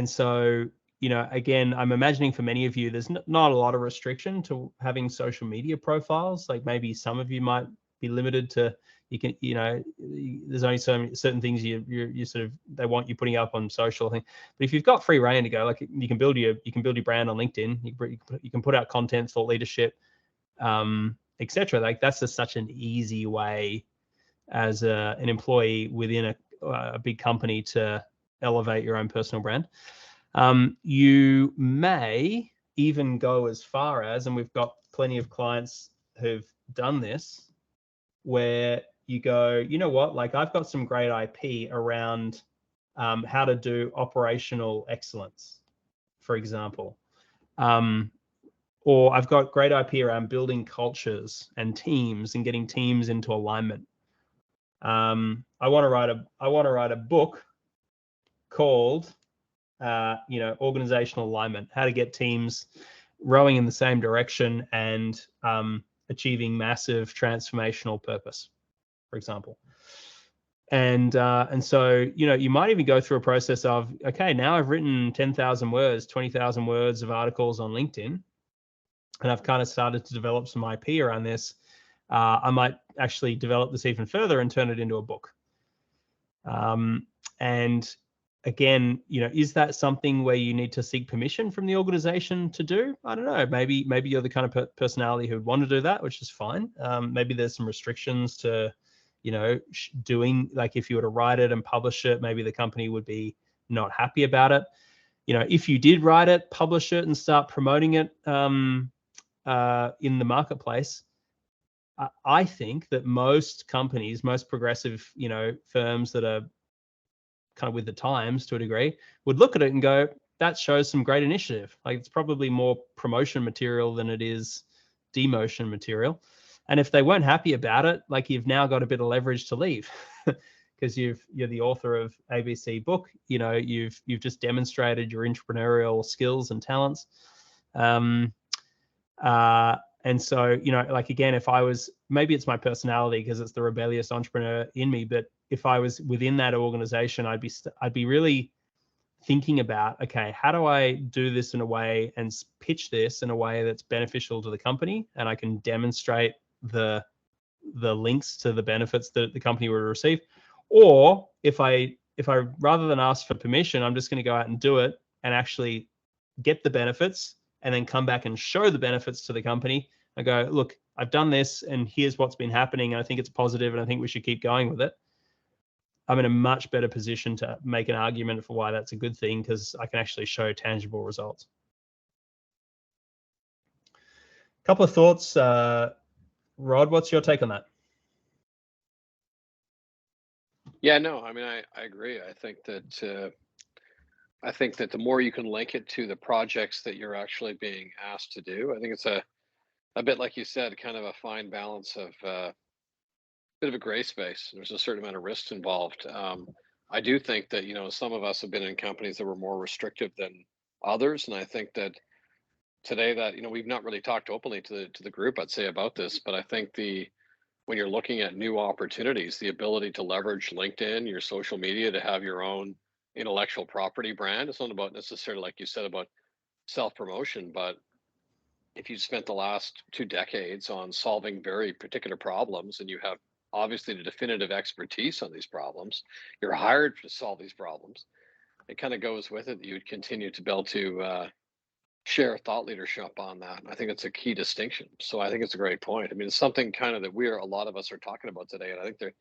[SPEAKER 3] so, again, I'm imagining for many of you, there's not a lot of restriction to having social media profiles. Like maybe some of you might be limited to, there's only certain things you sort of, they want you putting up on social thing. But if you've got free reign to go, like you can build your brand on LinkedIn, you can put out content, thought leadership, etc. Like that's just such an easy way as an employee within a big company to elevate your own personal brand. You may even go as far as, and we've got plenty of clients who've done this, where you go, you know what, like I've got some great IP around how to do operational excellence, for example. Or I've got great IP around building cultures and teams and getting teams into alignment. I want to write a book called organizational alignment, how to get teams rowing in the same direction and achieving massive transformational purpose, for example. And so, you might even go through a process of, okay, now I've written 10,000 words, 20,000 words of articles on LinkedIn, and I've kind of started to develop some IP around this. I might actually develop this even further and turn it into a book. And again, is that something where you need to seek permission from the organization to do? I don't know. Maybe you're the kind of personality who would want to do that, which is fine. Maybe there's some restrictions to, doing, like if you were to write it and publish it, maybe the company would be not happy about it. If you did write it, publish it, and start promoting it in the marketplace, I think that most companies, most progressive, firms that are kind of with the times to a degree, would look at it and go, that shows some great initiative. Like, it's probably more promotion material than it is demotion material. And if they weren't happy about it, like, you've now got a bit of leverage to leave because you're the author of ABC book. You've just demonstrated your entrepreneurial skills and talents. And so, like, again, if I was, maybe it's my personality because it's the rebellious entrepreneur in me, but if I was within that organization, I'd be really thinking about, okay, how do I do this in a way and pitch this in a way that's beneficial to the company, and I can demonstrate the links to the benefits that the company would receive. Or if I rather than ask for permission, I'm just going to go out and do it and actually get the benefits, and then come back and show the benefits to the company. I go, look, I've done this, and here's what's been happening, and I think it's positive, and I think we should keep going with it. I'm in a much better position to make an argument for why that's a good thing, because I can actually show tangible results. A couple of thoughts. Rod, what's your take on that?
[SPEAKER 1] Yeah, no, I mean, I agree. I think that the more you can link it to the projects that you're actually being asked to do, I think it's a bit, like you said, kind of a fine balance of bit of a gray space. There's a certain amount of risk involved. I do think that, some of us have been in companies that were more restrictive than others. And I think that today that, we've not really talked openly to the group, I'd say, about this, but I think when you're looking at new opportunities, the ability to leverage LinkedIn, your social media, to have your own intellectual property brand, it's not about necessarily, like you said, about self-promotion, but if you spent the last 2 decades on solving very particular problems, and you have obviously the definitive expertise on these problems, you're hired to solve these problems, it kind of goes with it that you would continue to be able to share thought leadership on that. And I think it's a key distinction. So I think it's a great point. I mean, it's something kind of that a lot of us are talking about today. And I think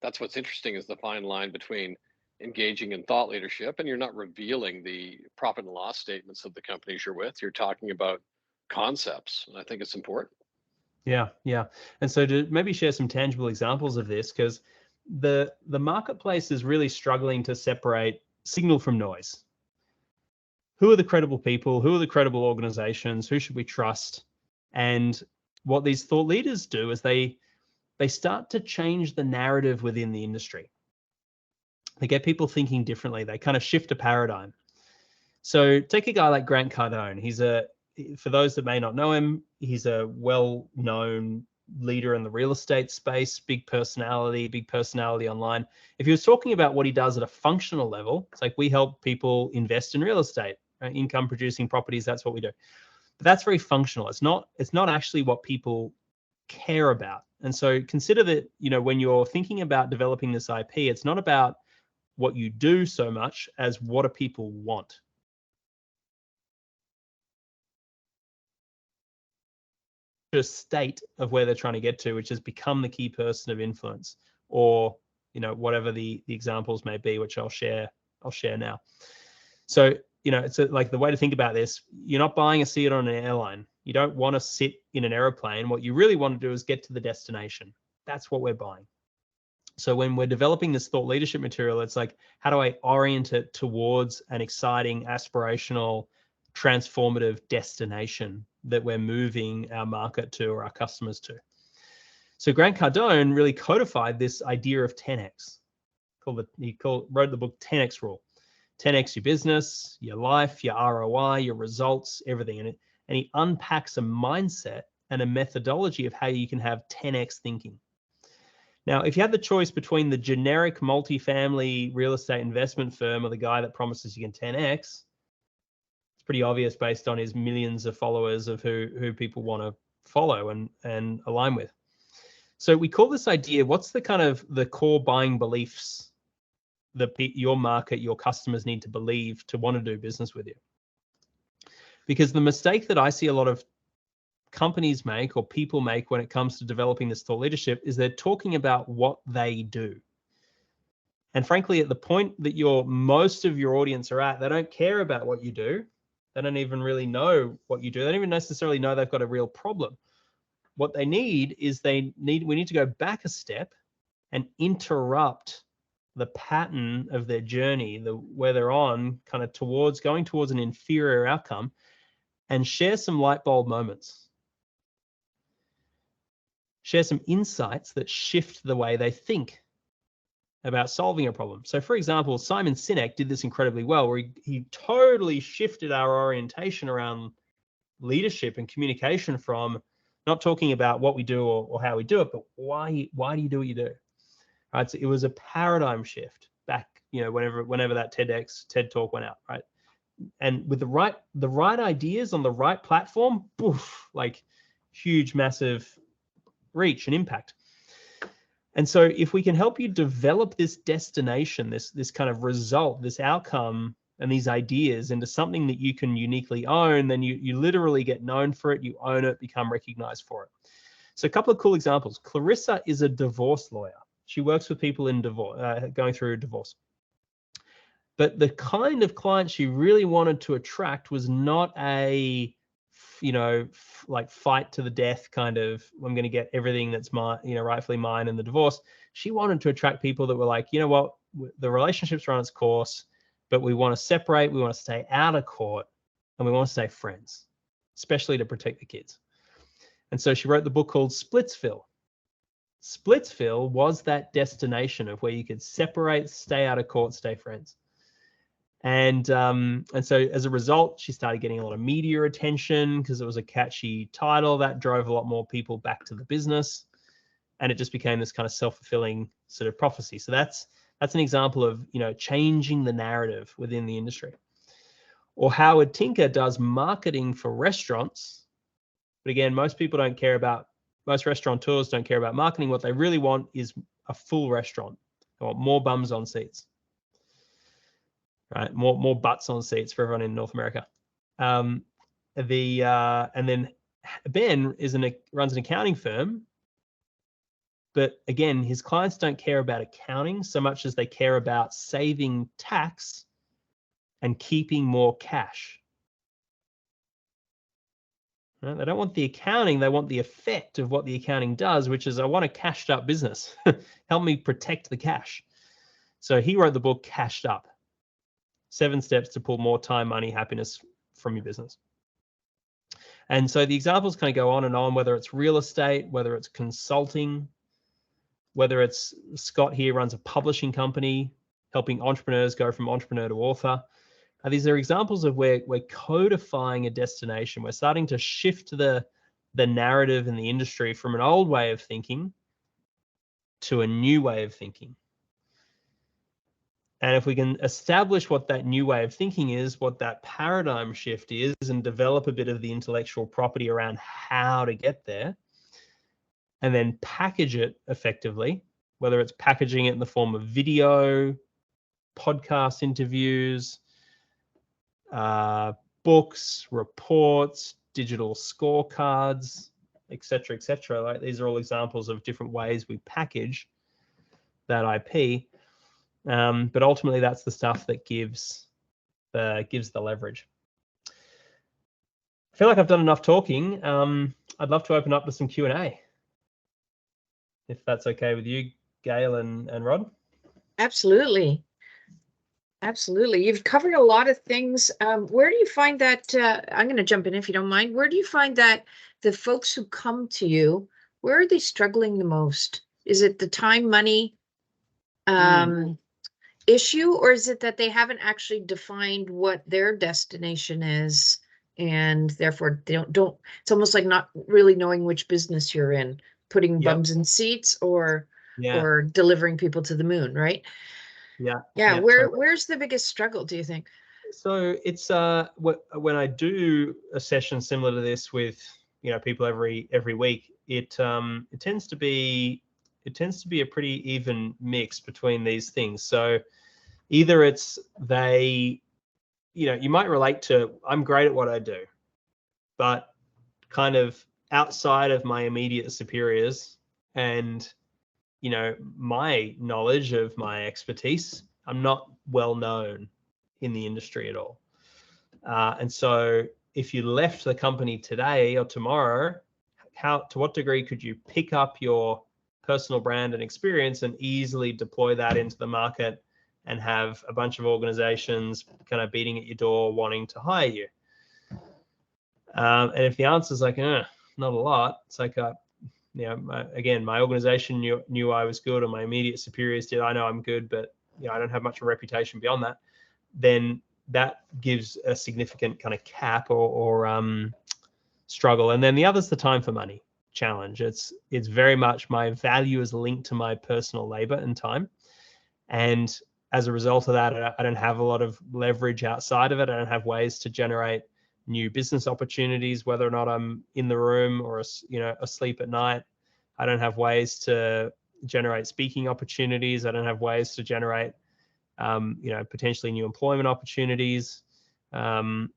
[SPEAKER 1] that's what's interesting, is the fine line between engaging in thought leadership, and you're not revealing the profit and loss statements of the companies you're with. You're talking about concepts. And I think it's important.
[SPEAKER 3] Yeah. And so to maybe share some tangible examples of this, because the marketplace is really struggling to separate signal from noise. Who are the credible people? Who are the credible organizations? Who should we trust? And what these thought leaders do is they start to change the narrative within the industry. They get people thinking differently. They kind of shift a paradigm. So take a guy like Grant Cardone. For those that may not know him, he's a well-known leader in the real estate space, big personality online. If he was talking about what he does at a functional level, it's like, we help people invest in real estate, right? Income producing properties, that's what we do. But that's very functional. It's not actually what people care about. And so consider that, when you're thinking about developing this IP, it's not about what you do so much as what do people want. A state of where they're trying to get to, which is become the key person of influence, or whatever the examples may be, which I'll share now. So it's like, the way to think about this: you're not buying a seat on an airline. You don't want to sit in an airplane. What you really want to do is get to the destination. That's what we're buying. So when we're developing this thought leadership material, it's like, how do I orient it towards an exciting, aspirational, transformative destination that we're moving our market to, or our customers to? So Grant Cardone really codified this idea of 10x. Wrote the book 10x Rule. 10x your business, your life, your ROI, your results, everything. And he unpacks a mindset and a methodology of how you can have 10x thinking. Now, if you had the choice between the generic multifamily real estate investment firm or the guy that promises you can 10x, it's pretty obvious based on his millions of followers of who people want to follow and align with. So we call this idea, what's the kind of the core buying beliefs that your market, your customers need to believe to want to do business with you? Because the mistake that I see a lot of companies make or people make when it comes to developing this thought leadership is they're talking about what they do. And frankly, at the point that most of your audience are at, they don't care about what you do. They don't even really know what you do. They don't even necessarily know they've got a real problem. What they need is we need to go back a step and interrupt the pattern of their journey, where they're on kind of going towards an inferior outcome, and share some light bulb moments. Share some insights that shift the way they think about solving a problem. So for example, Simon Sinek did this incredibly well, where he totally shifted our orientation around leadership and communication from not talking about what we do or how we do it, but why do you do what you do? Right? So it was a paradigm shift back, whenever that TED talk went out, right? And with the right ideas on the right platform, poof, like huge, massive reach and impact. And so if we can help you develop this destination, this kind of result, this outcome, and these ideas into something that you can uniquely own, then you literally get known for it, you own it, become recognized for it. So a couple of cool examples. Clarissa is a divorce lawyer. She works with people in divorce, going through a divorce. But the kind of client she really wanted to attract was not a, like fight to the death kind of, I'm going to get everything that's mine, rightfully mine in the divorce. She wanted to attract people that were like, you know what, the relationship's run its course, but we want to separate, we want to stay out of court, and we want to stay friends, especially to protect the kids. And so she wrote the book called Splitsville. Splitsville was that destination of where you could separate, stay out of court, stay friends. And so as a result, she started getting a lot of media attention because it was a catchy title that drove a lot more people back to the business. And it just became this kind of self-fulfilling sort of prophecy. So that's an example of, changing the narrative within the industry. Or Howard Tinker does marketing for restaurants. But again, most restaurateurs don't care about marketing. What they really want is a full restaurant. They want more bums on seats. Right, more butts on seats for everyone in North America. And then Ben runs an accounting firm, but again, his clients don't care about accounting so much as they care about saving tax and keeping more cash. Right? They don't want the accounting; they want the effect of what the accounting does, which is I want a cashed up business. Help me protect the cash. So he wrote the book Cashed Up. 7 steps to pull more time, money, happiness from your business. And so the examples kind of go on and on, whether it's real estate, whether it's consulting, whether it's Scott here runs a publishing company, helping entrepreneurs go from entrepreneur to author. These are examples of where we're codifying a destination. We're starting to shift the narrative in the industry from an old way of thinking to a new way of thinking. And if we can establish what that new way of thinking is, what that paradigm shift is, and develop a bit of the intellectual property around how to get there, and then package it effectively, whether it's packaging it in the form of video, podcast interviews, books, reports, digital scorecards, etc., etc. Like these are all examples of different ways we package that IP. But ultimately, that's the stuff that gives the leverage. I feel like I've done enough talking. I'd love to open up to some Q&A, if that's okay with you, Gail and Rod.
[SPEAKER 2] Absolutely. Absolutely. You've covered a lot of things. Where do you find that, I'm going to jump in if you don't mind, where do you find that the folks who come to you, where are they struggling the most? Is it the time, money? issue, or is it that they haven't actually defined what their destination is, and therefore they don't it's almost like not really knowing which business you're in, putting
[SPEAKER 3] Yep.
[SPEAKER 2] bums in seats or
[SPEAKER 3] Yeah.
[SPEAKER 2] or delivering people to the moon, right?
[SPEAKER 3] Yeah.
[SPEAKER 2] Yeah,
[SPEAKER 3] Totally.
[SPEAKER 2] where's the biggest struggle, do you think?
[SPEAKER 3] So it's when I do a session similar to this with people every week, it tends to be a pretty even mix between these things. So either it's they, you might relate to, I'm great at what I do, but kind of outside of my immediate superiors and my knowledge of my expertise, I'm not well known in the industry at all. And so if you left the company today or tomorrow, to what degree could you pick up your personal brand and experience and easily deploy that into the market and have a bunch of organizations kind of beating at your door wanting to hire you? And if the answer is like, not a lot, it's like, my organization knew I was good, or my immediate superiors did. I know I'm good, but I don't have much of a reputation beyond that. Then that gives a significant kind of cap or struggle. And then the other's the time for money challenge. It's very much my value is linked to my personal labor and time. And as a result of that, I don't have a lot of leverage outside of it. I don't have ways to generate new business opportunities, whether or not I'm in the room or asleep at night. I don't have ways to generate speaking opportunities. I don't have ways to generate potentially new employment opportunities. I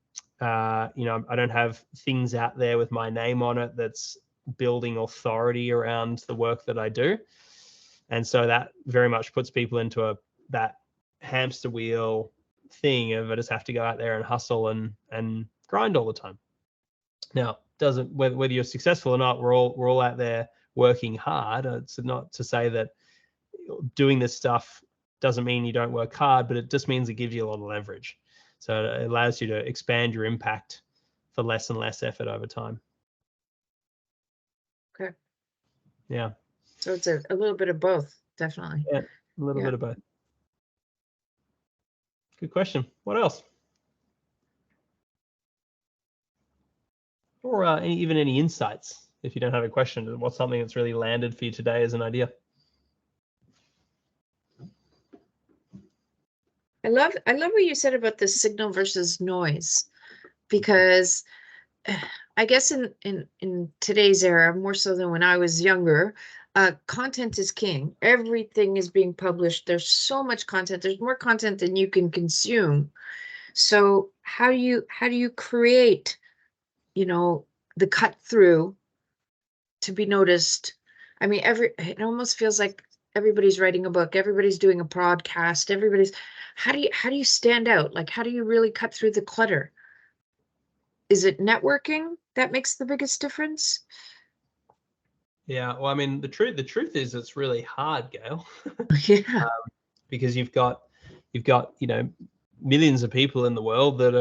[SPEAKER 3] don't have things out there with my name on it that's building authority around the work that I do. And so that very much puts people into that hamster wheel thing of I just have to go out there and hustle and grind all the time. Now, whether you're successful or not, we're all out there working hard. It's not to say that doing this stuff doesn't mean you don't work hard, but it just means it gives you a lot of leverage. So it allows you to expand your impact for less and less effort over time.
[SPEAKER 2] Okay.
[SPEAKER 3] Yeah.
[SPEAKER 2] So it's a little bit of both, definitely.
[SPEAKER 3] Yeah, a little bit of both. Good question. What else? Or even any insights, if you don't have a question, what's something that's really landed for you today as an idea?
[SPEAKER 2] I love what you said about the signal versus noise, because I guess in today's era, more so than when I was younger, content is king. Everything is being published. There's so much content. There's more content than you can consume. So how do you create, the cut through to be noticed? I mean, it almost feels like everybody's writing a book, everybody's doing a podcast, how do you stand out? Like, how do you really cut through the clutter? Is it networking that makes the biggest difference?
[SPEAKER 3] Yeah, well, I mean, the truth is it's really hard, Gail.
[SPEAKER 2] Yeah.
[SPEAKER 3] Because you've got millions of people in the world that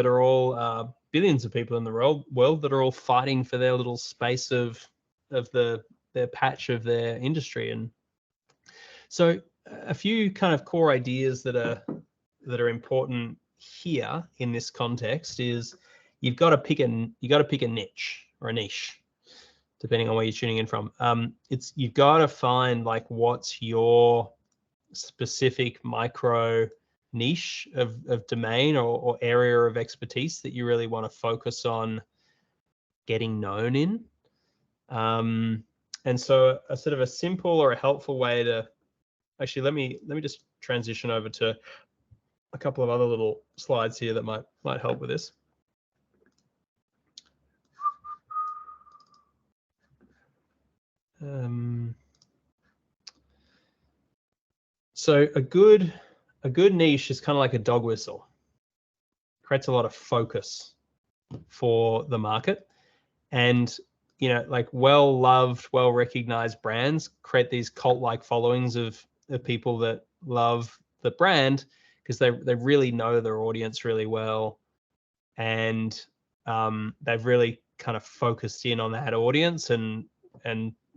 [SPEAKER 3] are all billions of people in the world that are all fighting for their little space of their patch of their industry. And so a few kind of core ideas that are important here in this context is you've got to pick a niche or a niche, depending on where you're tuning in from. You've got to find like what's your specific micro niche of domain or area of expertise that you really want to focus on getting known in. And so a sort of a simple or a helpful way to actually, let me just transition over to a couple of other little slides here that might help with this. So a good niche is kind of like a dog whistle. Creates a lot of focus for the market, and like well-loved, well-recognized brands create these cult-like followings of people that love the brand because they really know their audience really well, and they've really kind of focused in on that audience and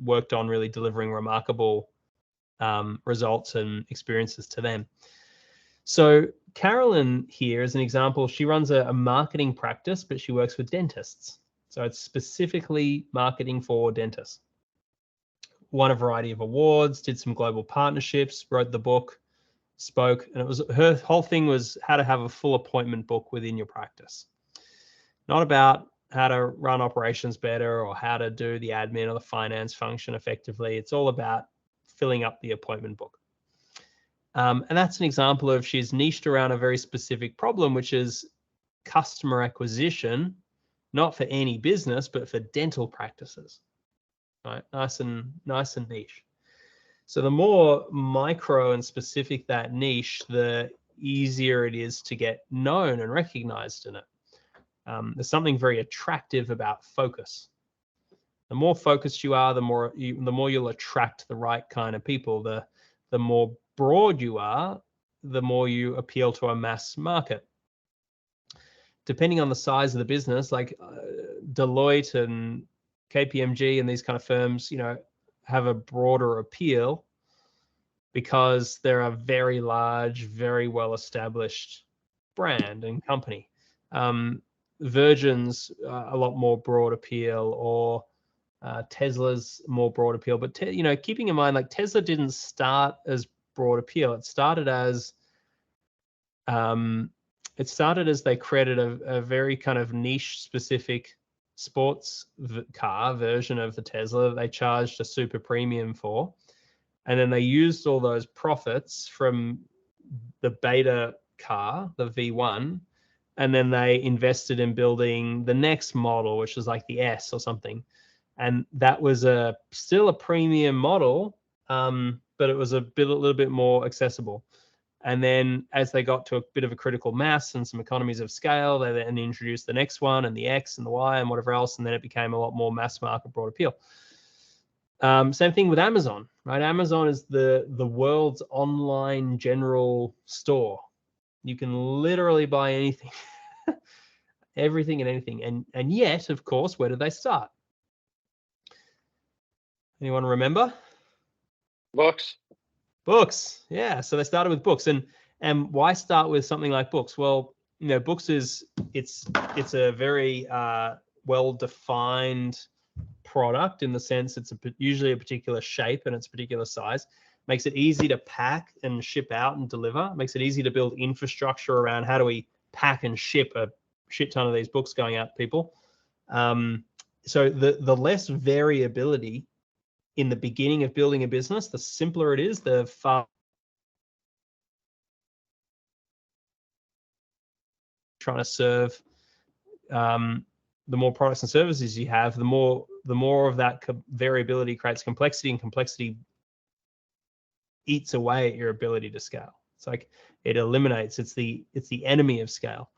[SPEAKER 3] worked on really delivering remarkable results and experiences to them. So Carolyn here is an example. She runs a marketing practice, but she works with dentists. So it's specifically marketing for dentists. Won a variety of awards, did some global partnerships, wrote the book, spoke, and it was her whole thing was how to have a full appointment book within your practice. Not about how to run operations better or how to do the admin or the finance function effectively. It's all about filling up the appointment book. And that's an example of she's niched around a very specific problem, which is customer acquisition, not for any business, but for dental practices. Right? Nice and niche. So the more micro and specific that niche, the easier it is to get known and recognized in it. There's something very attractive about focus. The more focused you are, the more you'll attract the right kind of people. The more broad you are, the more you appeal to a mass market. Depending on the size of the business, like Deloitte and KPMG and these kind of firms, have a broader appeal because they're a very large, very well-established brand and company. Virgin's a lot more broad appeal, or Tesla's more broad appeal. But keeping in mind, like Tesla didn't start as broad appeal. It started as they created a very kind of niche specific sports car version of the Tesla that they charged a super premium for. And then they used all those profits from the beta car, the V1, and then they invested in building the next model, which was like the S or something. And that was still a premium model, but it was a little bit more accessible. And then as they got to a bit of a critical mass and some economies of scale, they then introduced the next one and the X and the Y and whatever else. And then it became a lot more mass market, broad appeal. Same thing with Amazon, right? Amazon is the world's online general store. You can literally buy anything, everything and anything. And yet, of course, where did they start? Anyone remember?
[SPEAKER 1] Books.
[SPEAKER 3] Books, yeah. So they started with books, and why start with something like books? Well, books it's a very well-defined product in the sense it's usually a particular shape and it's a particular size. Makes it easy to pack and ship out and deliver. Makes it easy to build infrastructure around how do we pack and ship a shit ton of these books going out to people. So the less variability in the beginning of building a business, the simpler it is, the far trying to serve, the more products and services you have, the more of that variability creates complexity, and complexity eats away at your ability to scale. It's like it eliminates. It's the enemy of scale.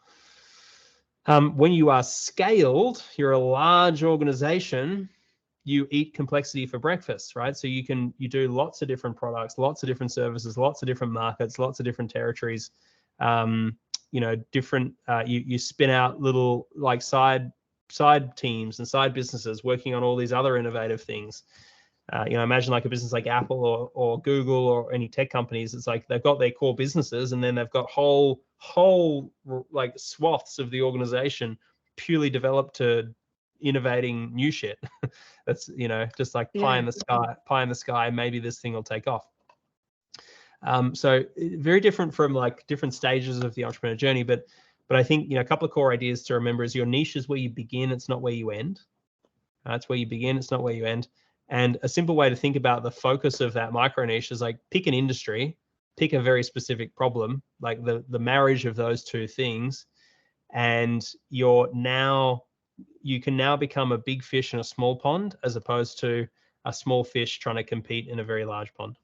[SPEAKER 3] When you are scaled, you're a large organization. You eat complexity for breakfast, right? So you do lots of different products, lots of different services, lots of different markets, lots of different territories. Different. You spin out little like side teams and side businesses working on all these other innovative things. Imagine like a business like Apple or Google or any tech companies. It's like they've got their core businesses, and then they've got whole like swaths of the organization purely developed to innovating new shit. That's just like pie in the sky. Maybe this thing will take off. So very different from like different stages of the entrepreneur journey. But I think a couple of core ideas to remember is your niche is where you begin. It's not where you end. It's where you begin. It's not where you end. And a simple way to think about the focus of that micro niche is like pick an industry, pick a very specific problem, like the marriage of those two things, and you can now become a big fish in a small pond as opposed to a small fish trying to compete in a very large pond.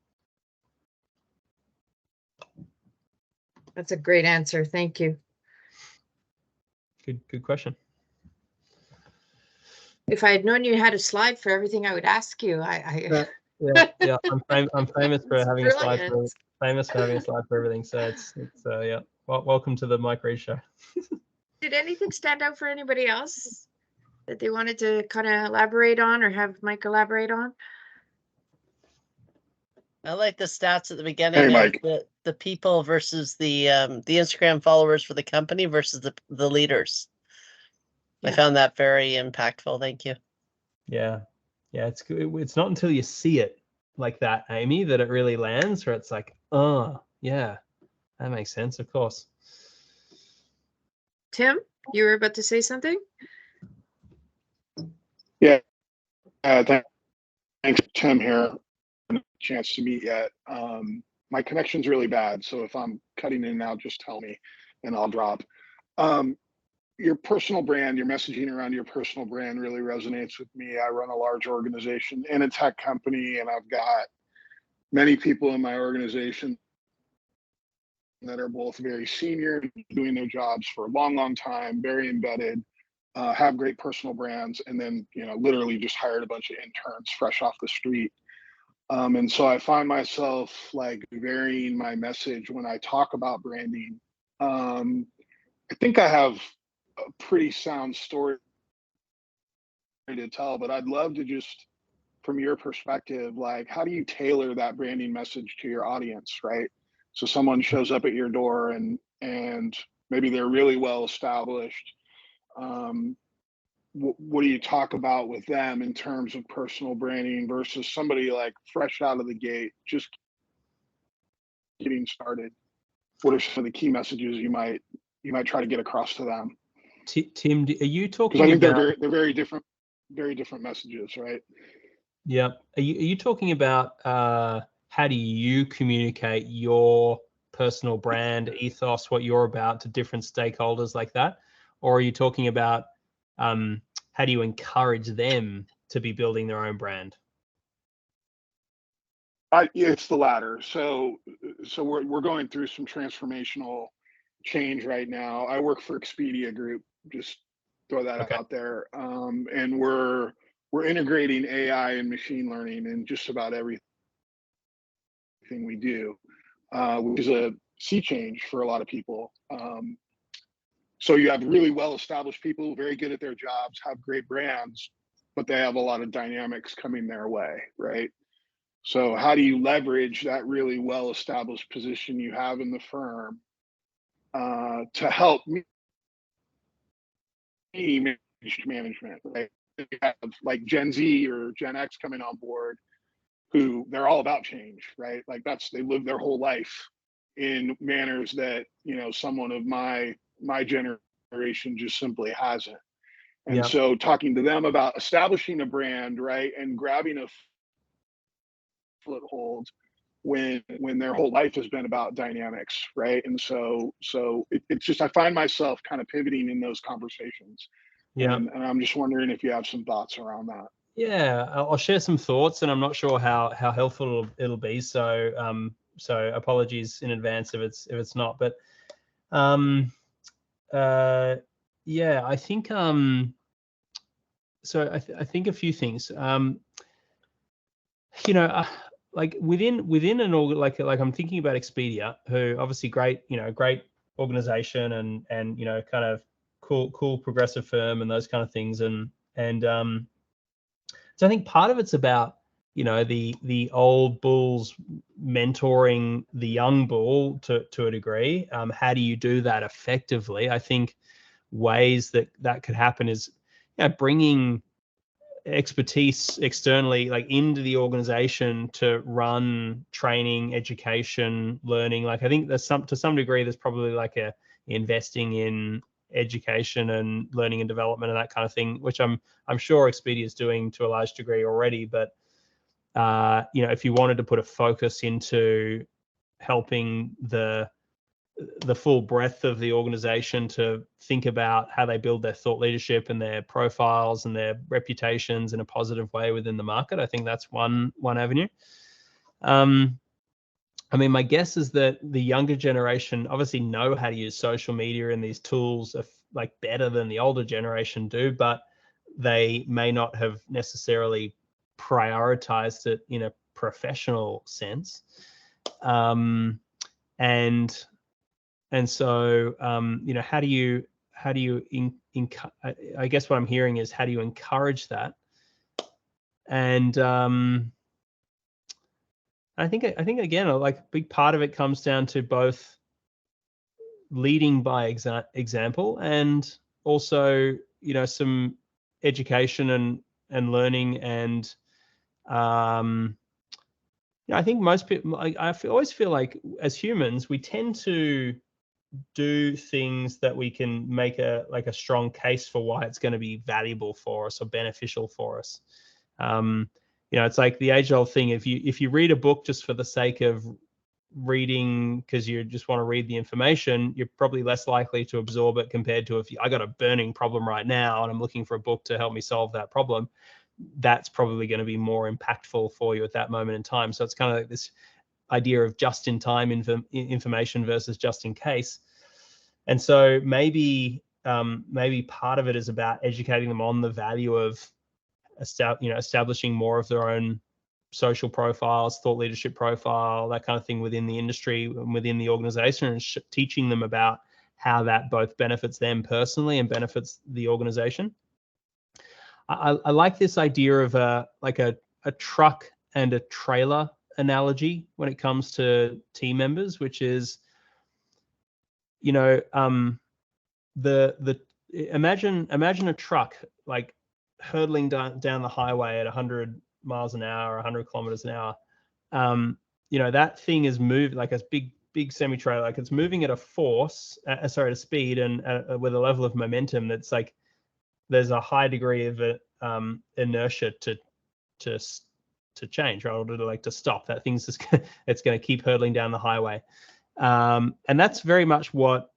[SPEAKER 2] That's a great answer. Thank you.
[SPEAKER 3] Good question.
[SPEAKER 2] If I had known you had a slide for everything I would ask you,
[SPEAKER 3] Yeah. I'm famous for having a slide for everything. So it's yeah. Well, welcome to the Mike Reid Show.
[SPEAKER 2] Did anything stand out for anybody else that they wanted to kind of elaborate on or have Mike elaborate on?
[SPEAKER 4] I like the stats at the beginning
[SPEAKER 5] Hey,
[SPEAKER 4] of
[SPEAKER 5] Mike.
[SPEAKER 4] the people versus the Instagram followers for the company versus the leaders. I
[SPEAKER 2] Yeah.
[SPEAKER 4] found that very impactful. Thank you.
[SPEAKER 3] Yeah. Yeah, it's good. It's not until you see it like that, Amy, that it really lands, where it's like, oh, yeah, that makes sense, of course.
[SPEAKER 2] Tim, you were about to say something?
[SPEAKER 5] Yeah, thanks, Tim here. No chance to meet yet. My connection's really bad, so if I'm cutting in and out, just tell me, and I'll drop. Your personal brand, your messaging around your personal brand really resonates with me. I run a large organization and a tech company, and I've got many people in my organization that are both very senior, doing their jobs for a long, long time, very embedded, have great personal brands, and then, literally just hired a bunch of interns fresh off the street. And so I find myself like varying my message when I talk about branding. I think I have a pretty sound story to tell, but I'd love to just, from your perspective, like, how do you tailor that branding message to your audience, right? So someone shows up at your door and maybe they're really well established. What do you talk about with them in terms of personal branding versus somebody like fresh out of the gate, just getting started? What are some of the key messages you might try to get across to them?
[SPEAKER 3] Tim, are you talking
[SPEAKER 5] Because I think
[SPEAKER 3] about?
[SPEAKER 5] they're very different messages, right?
[SPEAKER 3] Yeah. Are you talking about how do you communicate your personal brand ethos, what you're about, to different stakeholders like that? Or are you talking about how do you encourage them to be building their own brand?
[SPEAKER 5] It's the latter. So we're going through some transformational change right now. I work for Expedia Group, just throw that out there. And we're integrating AI and machine learning in just about everything we do, which is a sea change for a lot of people. So you have really well-established people, very good at their jobs, have great brands, but they have a lot of dynamics coming their way, right? So how do you leverage that really well-established position you have in the firm to help me manage management, right? You have like Gen Z or Gen X coming on board, who they're all about change, right? Like they live their whole life in manners that, someone of my generation just simply hasn't. And so talking to them about establishing a brand, right, and grabbing a foothold when their whole life has been about dynamics, right? And so it's just, I find myself kind of pivoting in those conversations. And I'm just wondering if you have some thoughts around that.
[SPEAKER 3] Yeah, I'll share some thoughts, and I'm not sure how helpful it'll be. So so apologies in advance if it's not. But yeah, I think so I think a few things. Like within an org, like I'm thinking about Expedia, who obviously great organization and kind of cool progressive firm and those kind of things, and so I think part of it's about the old bulls mentoring the young bull to a degree. How do you do that effectively? I think ways that could happen is bringing expertise externally, like into the organization, to run training, education, learning. Like I think there's to some degree there's probably like investing in education and learning and development and that kind of thing, which I'm sure Expedia is doing to a large degree already. But if you wanted to put a focus into helping the full breadth of the organization to think about how they build their thought leadership and their profiles and their reputations in a positive way within the market, I think that's one avenue. I mean, my guess is that the younger generation obviously know how to use social media and these tools like better than the older generation do, but they may not have necessarily prioritized it in a professional sense. And so, how do you I guess what I'm hearing is, how do you encourage that? And I think again, like a big part of it comes down to both leading by example and also, you know, some education and learning. And I think most people, always feel like as humans, we tend to do things that we can make a strong case for why it's going to be valuable for us or beneficial for us. You know, it's like the age-old thing. If you read a book just for the sake of reading because you just want to read the information, you're probably less likely to absorb it compared to if I got a burning problem right now and I'm looking for a book to help me solve that problem. That's probably going to be more impactful for you at that moment in time. So it's kind of like this idea of just-in-time information versus just in case. And so maybe part of it is about educating them on the value of establishing more of their own social profiles, thought leadership profile, that kind of thing within the industry and within the organization, and teaching them about how that both benefits them personally and benefits the organization. I like this idea of a truck and a trailer analogy when it comes to team members, which is, you know, imagine a truck like hurtling down the highway at 100 miles an hour, 100 kilometers an hour. You know, that thing is moved like a big semi-trailer, like it's moving at a force, at a speed and with a level of momentum that's like there's a high degree of inertia to change, right? Or to stop. That thing's just it's going to keep hurtling down the highway. And that's very much what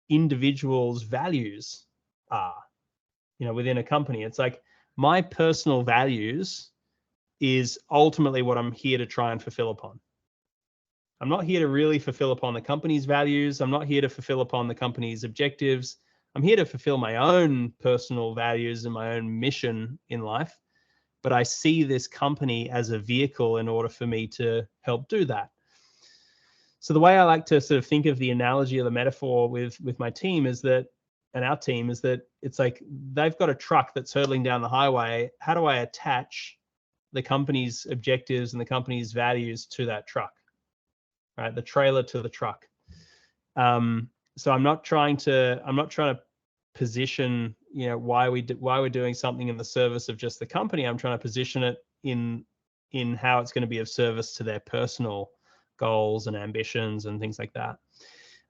[SPEAKER 3] individuals' values are, you know, within a company. It's like my personal values is ultimately what I'm here to try and fulfill upon. I'm not here to really fulfill upon the company's values. I'm not here to fulfill upon the company's objectives. I'm here to fulfill my own personal values and my own mission in life. But I see this company as a vehicle in order for me to help do that. So the way I like to sort of think of the analogy or the metaphor with my team is that, and our team is that it's like they've got a truck that's hurtling down the highway. How do I attach the company's objectives and the company's values to that truck, right? The trailer to the truck. So I'm not trying to position, you know, why we're doing something in the service of just the company. I'm trying to position it in how it's going to be of service to their personal goals and ambitions and things like that.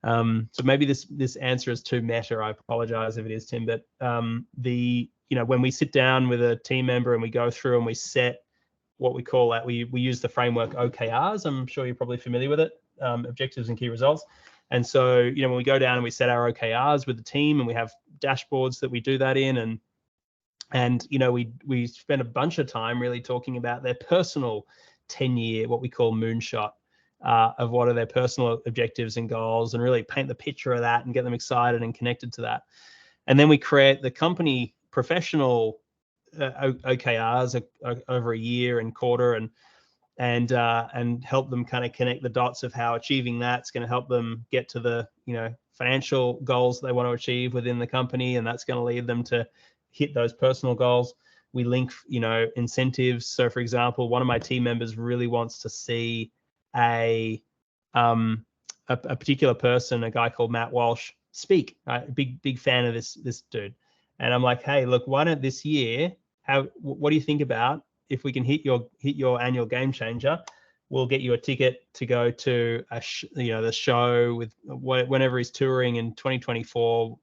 [SPEAKER 3] So maybe this answer is too meta. I apologize if it is, Tim. But you know, when we sit down with a team member and we go through and we set what we call that, we use the framework OKRs. I'm sure you're probably familiar with it, objectives and key results. And so, you know, when we go down and we set our OKRs with the team and we have dashboards that we do that in, and you know, we spend a bunch of time really talking about their personal 10-year, what we call moonshot, of what are their personal objectives and goals, and really paint the picture of that and get them excited and connected to that. And then we create the company professional OKRs over a year and quarter, and help them kind of connect the dots of how achieving that's going to help them get to the, you know, financial goals they want to achieve within the company, and that's going to lead them to hit those personal goals. We link, you know, incentives. So for example, one of my team members really wants to see a particular person, a guy called Matt Walsh, speak. Right? Big fan of this dude. And I'm like, hey, look, why don't this year, what do you think about if we can hit your annual game changer? We'll get you a ticket to go to the show with whenever he's touring in 2024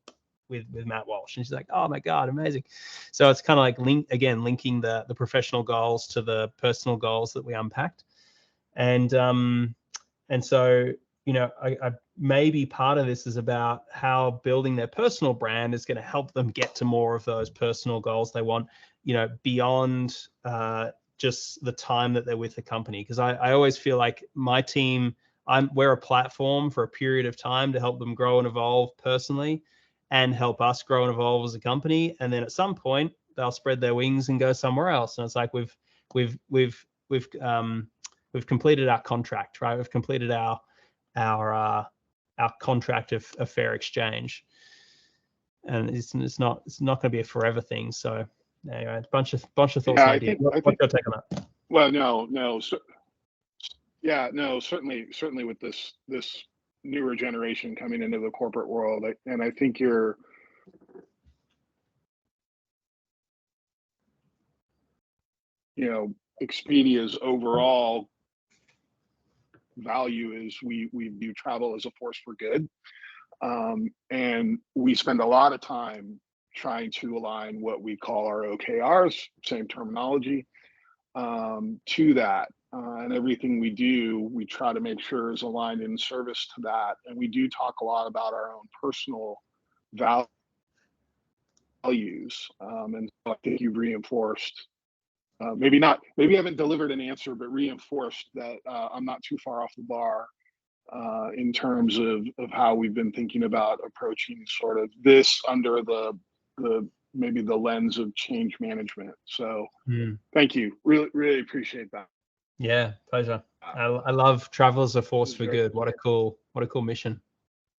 [SPEAKER 3] with Matt Walsh. And she's like, oh my God, amazing. So it's kind of like linking the professional goals to the personal goals that we unpacked. And so, you know, I maybe part of this is about how building their personal brand is going to help them get to more of those personal goals they want, you know, beyond just the time that they're with the company. Because I always feel like my team, we're a platform for a period of time to help them grow and evolve personally and help us grow and evolve as a company. And then at some point they'll spread their wings and go somewhere else. And it's like we've completed our contract, right? We've completed our contract of fair exchange, and it's not going to be a forever thing. So anyway, a bunch of thoughts.
[SPEAKER 5] Yeah,
[SPEAKER 3] and ideas. What's your take on that?
[SPEAKER 5] Well, no. So Yeah, no, certainly with this newer generation coming into the corporate world, and I think Expedia's overall value is we view travel as a force for good, and we spend a lot of time trying to align what we call our OKRs, same terminology, to that. And everything we do, we try to make sure is aligned in service to that. And we do talk a lot about our own personal values. And so I think you've reinforced, maybe I haven't delivered an answer, but reinforced that I'm not too far off the bar in terms of how we've been thinking about approaching sort of this under the maybe the lens of change management. So thank you. Really appreciate that.
[SPEAKER 3] Yeah, pleasure. I love travel as a force for good. What a cool mission.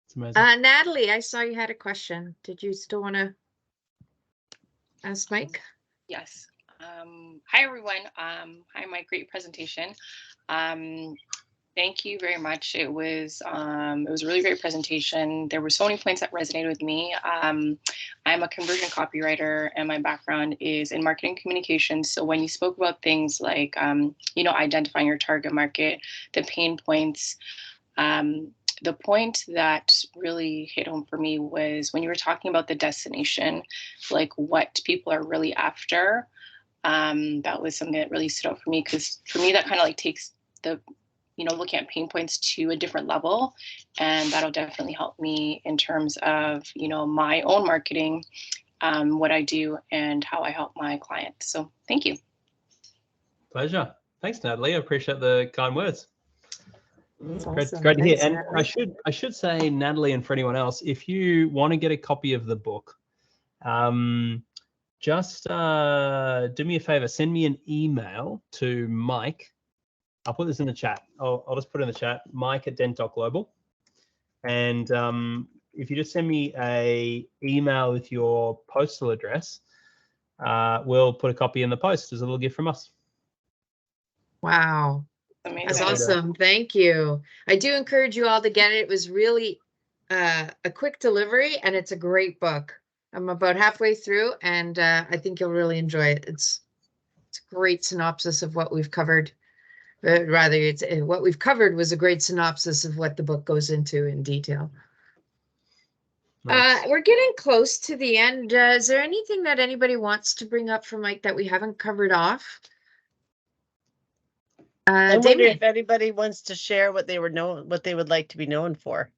[SPEAKER 3] It's amazing.
[SPEAKER 2] Natalie, I saw you had a question. Did you still want to ask Mike?
[SPEAKER 6] Yes. Hi everyone. Hi Mike, great presentation. Thank you very much. It was a really great presentation. There were so many points that resonated with me. I'm a conversion copywriter and my background is in marketing communications. So when you spoke about things like, identifying your target market, the pain points, the point that really hit home for me was when you were talking about the destination, like what people are really after. That was something that really stood out for me, because for me, that kind of like takes the looking at pain points to a different level. And that'll definitely help me in terms of, my own marketing, what I do and how I help my clients. So thank you.
[SPEAKER 3] Pleasure. Thanks, Natalie. I appreciate the kind words.
[SPEAKER 2] Awesome.
[SPEAKER 3] Great to hear.
[SPEAKER 2] Thanks,
[SPEAKER 3] And
[SPEAKER 2] Natalie.
[SPEAKER 3] I should say, Natalie, and for anyone else, if you want to get a copy of the book, just do me a favor, send me an email to Mike. I'll put this in the chat. I'll just put it in the chat, mike@dent.global. And if you just send me a email with your postal address, we'll put a copy in the post as a little gift from us.
[SPEAKER 2] Wow.
[SPEAKER 6] Amazing.
[SPEAKER 2] That's awesome. Thank you. I do encourage you all to get it. It was really a quick delivery, and it's a great book. I'm about halfway through, and I think you'll really enjoy it. It's a great synopsis of what we've covered. Rather, it's what we've covered was a great synopsis of what the book goes into in detail.
[SPEAKER 3] Nice.
[SPEAKER 2] We're getting close to the end. Is there anything that anybody wants to bring up for Mike that we haven't covered off?
[SPEAKER 4] I wonder
[SPEAKER 2] Damien.
[SPEAKER 4] if anybody wants to share what they would like to be known for.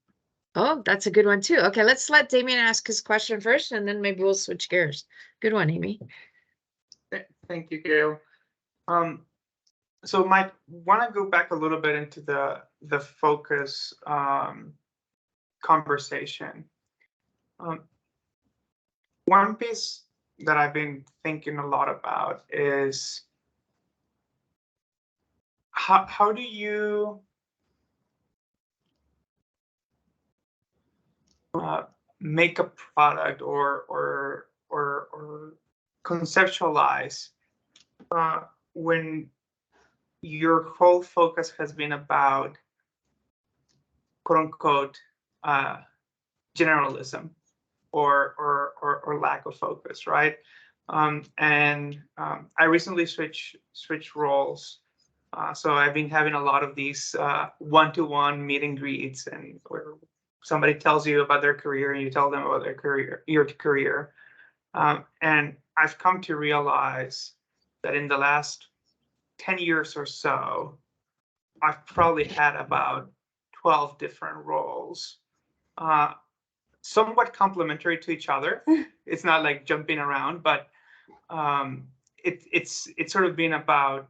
[SPEAKER 2] Oh, that's a good one too. Okay, let's let Damien ask his question first, and then maybe we'll switch gears. Good one, Amy.
[SPEAKER 7] Thank you, Gail. So Mike, want to go back a little bit into the focus conversation. One piece that I've been thinking a lot about is how do you make a product or conceptualize when your whole focus has been about quote unquote generalism or lack of focus, right? And I recently switched roles. So I've been having a lot of these one-to-one meet and greets, and where somebody tells you about their career and you tell them about your career. And I've come to realize that in the last 10 years or so, I've probably had about 12 different roles, somewhat complementary to each other. It's not like jumping around, but it's sort of been about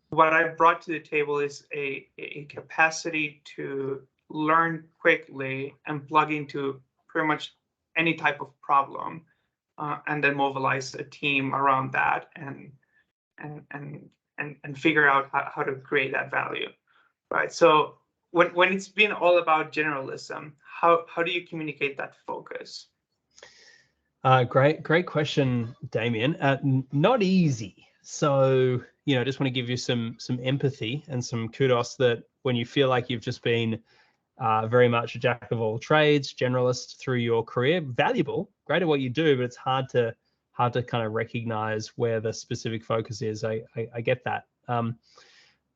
[SPEAKER 7] what I've brought to the table is a capacity to learn quickly and plug into pretty much any type of problem, and then mobilize a team around that and figure out how to create that value, right? So when it's been all about generalism, how do you communicate that focus?
[SPEAKER 3] Great question, Damien. Not easy. So just want to give you some empathy and some kudos that when you feel like you've just been very much a jack of all trades, generalist through your career, valuable, great at what you do, but it's hard to kind of recognize where the specific focus is. I get that.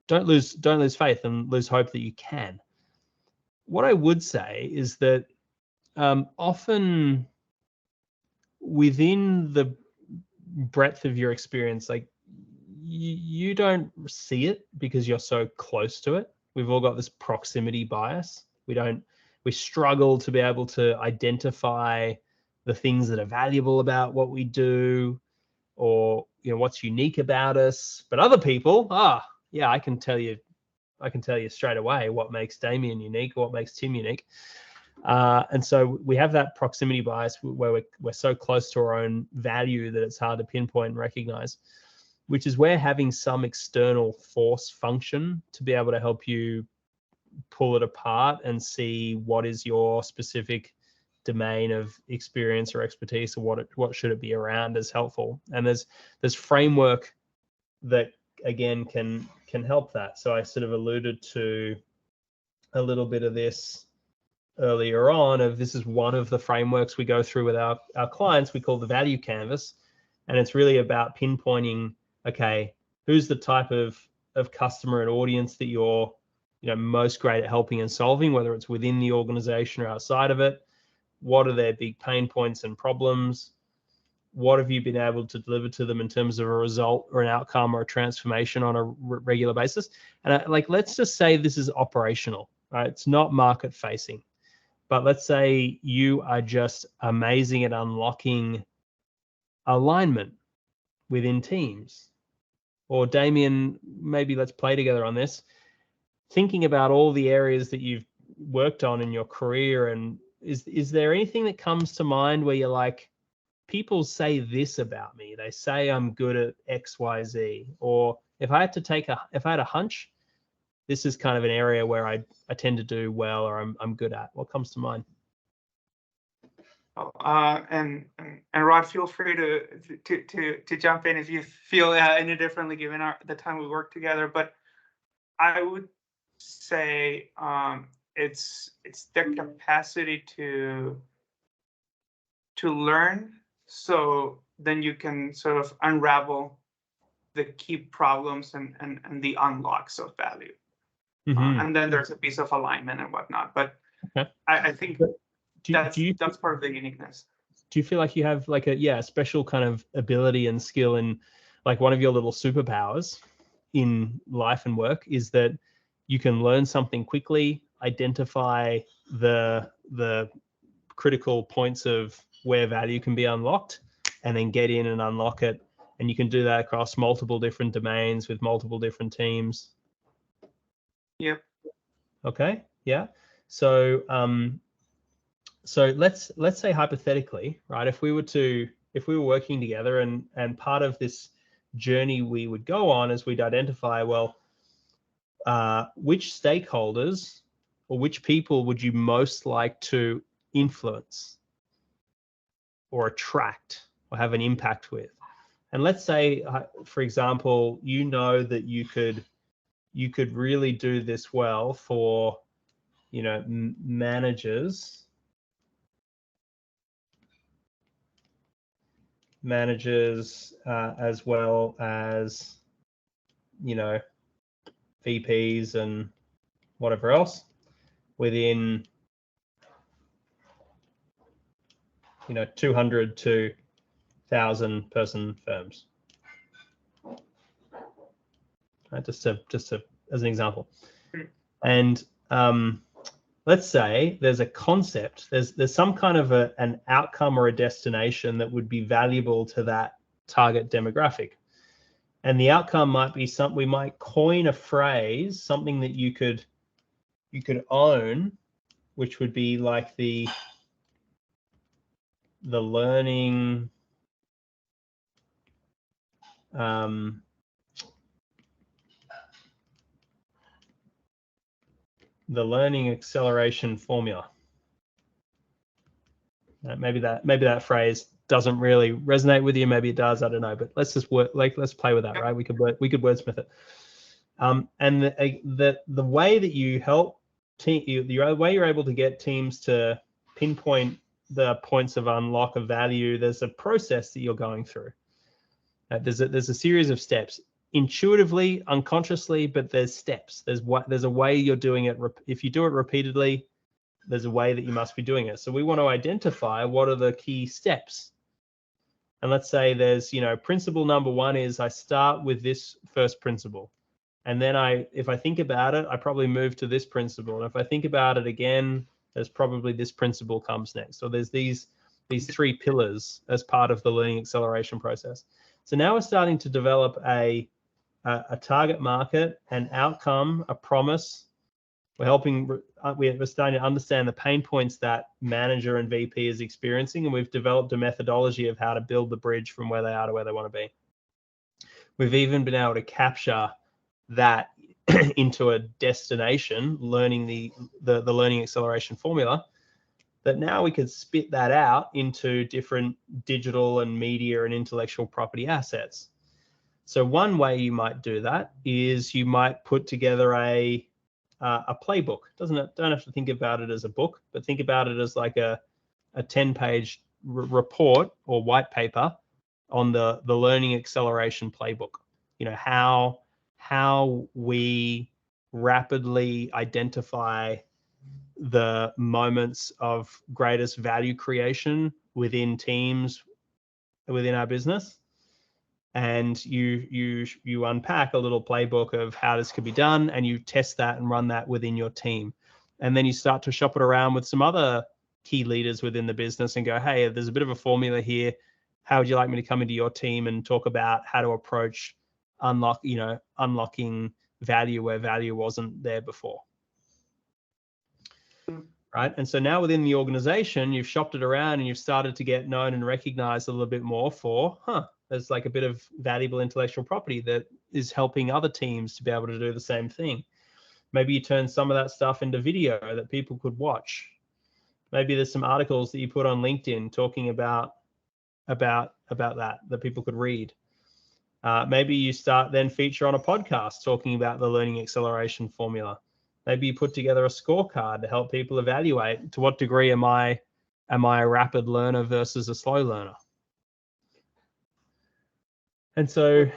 [SPEAKER 3] Don't lose faith and lose hope that you can. What I would say is that often within the breadth of your experience, like you don't see it because you're so close to it. We've all got this proximity bias. We struggle to be able to identify the things that are valuable about what we do, or what's unique about us. But other people, yeah, I can tell you straight away what makes Damien unique, or what makes Tim unique. And so we have that proximity bias where we're so close to our own value that it's hard to pinpoint and recognize, which is where having some external force function to be able to help you pull it apart and see what is your specific domain of experience or expertise, or what should it be around, is helpful. And there's framework that again can help that. So I sort of alluded to a little bit of this earlier on, of this is one of the frameworks we go through with our clients. We call the value canvas, and it's really about pinpointing, okay, who's the type of customer and audience that you're most great at helping and solving, whether it's within the organization or outside of it. What are their big pain points and problems? What have you been able to deliver to them in terms of a result or an outcome or a transformation on a regular basis? And let's just say this is operational, right? It's not market facing, but let's say you are just amazing at unlocking alignment within teams. Or Damien, maybe let's play together on this. Thinking about all the areas that you've worked on in your career, and is there anything that comes to mind where you're like, people say this about me, they say I'm good at X, Y, Z, or if I had a hunch, this is kind of an area where I tend to do well, or I'm good at. What comes to mind?
[SPEAKER 7] And Rod, feel free to jump in if you feel any differently given the time we work together. But I would say it's the capacity to learn, so then you can sort of unravel the key problems and the unlocks of value.
[SPEAKER 3] Mm-hmm.
[SPEAKER 7] And then there's a piece of alignment and whatnot. But okay. I think that's part of the uniqueness.
[SPEAKER 3] Do you feel like you have like a special kind of ability and skill, in like one of your little superpowers in life and work is that you can learn something quickly, identify the critical points of where value can be unlocked, and then get in and unlock it. And you can do that across multiple different domains with multiple different teams.
[SPEAKER 7] Yep.
[SPEAKER 3] Okay. Yeah. So let's say hypothetically, right, if we were working together, and part of this journey we would go on is we'd identify, well, which stakeholders or which people would you most like to influence or attract or have an impact with? And let's say, for example, that you could really do this well for, managers as well as, VPs and whatever else within 200 to 1,000 person firms, right? Just as an example. And let's say there's a concept, there's some kind of an outcome or a destination that would be valuable to that target demographic. And the outcome might be we might coin a phrase, something that you could own, which would be like the learning the learning acceleration formula. Maybe that phrase doesn't really resonate with you. Maybe it does. I don't know. But let's just let's play with that, right? We could wordsmith it. And the way that you help the way you're able to get teams to pinpoint the points of unlock of value, there's a process that you're going through. There's a series of steps, intuitively, unconsciously, but there's steps. There's a way you're doing it. If you do it repeatedly, there's a way that you must be doing it. So we want to identify what are the key steps. And let's say there's, principle number one is I start with this first principle. And then if I think about it, I probably move to this principle. And if I think about it again, there's probably this principle comes next. So there's these three pillars as part of the learning acceleration process. So now we're starting to develop a target market, an outcome, a promise. We're starting to understand the pain points that manager and VP is experiencing, and we've developed a methodology of how to build the bridge from where they are to where they want to be. We've even been able to capture that into a destination, learning the learning acceleration formula, that now we could spit that out into different digital and media and intellectual property assets. So one way you might do that is you might put together a playbook. Don't have to think about it as a book, but think about it as like a 10-page report or white paper on the learning acceleration playbook. How we rapidly identify the moments of greatest value creation within teams within our business. And you unpack a little playbook of how this could be done, and you test that and run that within your team. And then you start to shop it around with some other key leaders within the business and go, hey, there's a bit of a formula here. How would you like me to come into your team and talk about how to approach unlocking value where value wasn't there before? Right. And so now within the organization, you've shopped it around and you've started to get known and recognized a little bit more for, there's like a bit of valuable intellectual property that is helping other teams to be able to do the same thing. Maybe you turn some of that stuff into video that people could watch. Maybe there's some articles that you put on LinkedIn talking about that people could read. Maybe you start then feature on a podcast talking about the learning acceleration formula. Maybe you put together a scorecard to help people evaluate to what degree am I a rapid learner versus a slow learner. And so,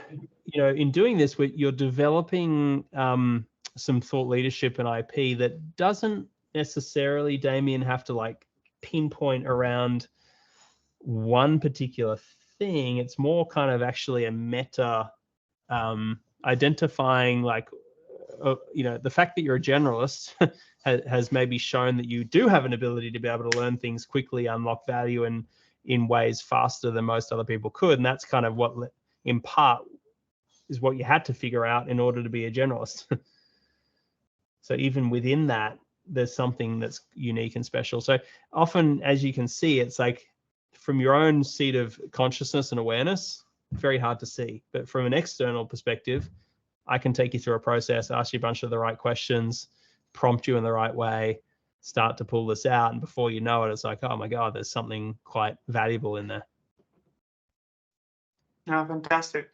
[SPEAKER 3] in doing this, you're developing some thought leadership and IP that doesn't necessarily, Damien, have to pinpoint around one particular thing. It's more kind of actually a meta identifying the fact that you're a generalist has maybe shown that you do have an ability to be able to learn things quickly, unlock value in ways faster than most other people could. And that's kind of what, in part, is what you had to figure out in order to be a generalist. So even within that, there's something that's unique and special. So often, as you can see, it's like from your own seat of consciousness and awareness, very hard to see. But from an external perspective, I can take you through a process, ask you a bunch of the right questions, prompt you in the right way, start to pull this out. And before you know it, it's like, oh my God, there's something quite valuable in there.
[SPEAKER 7] Oh, fantastic.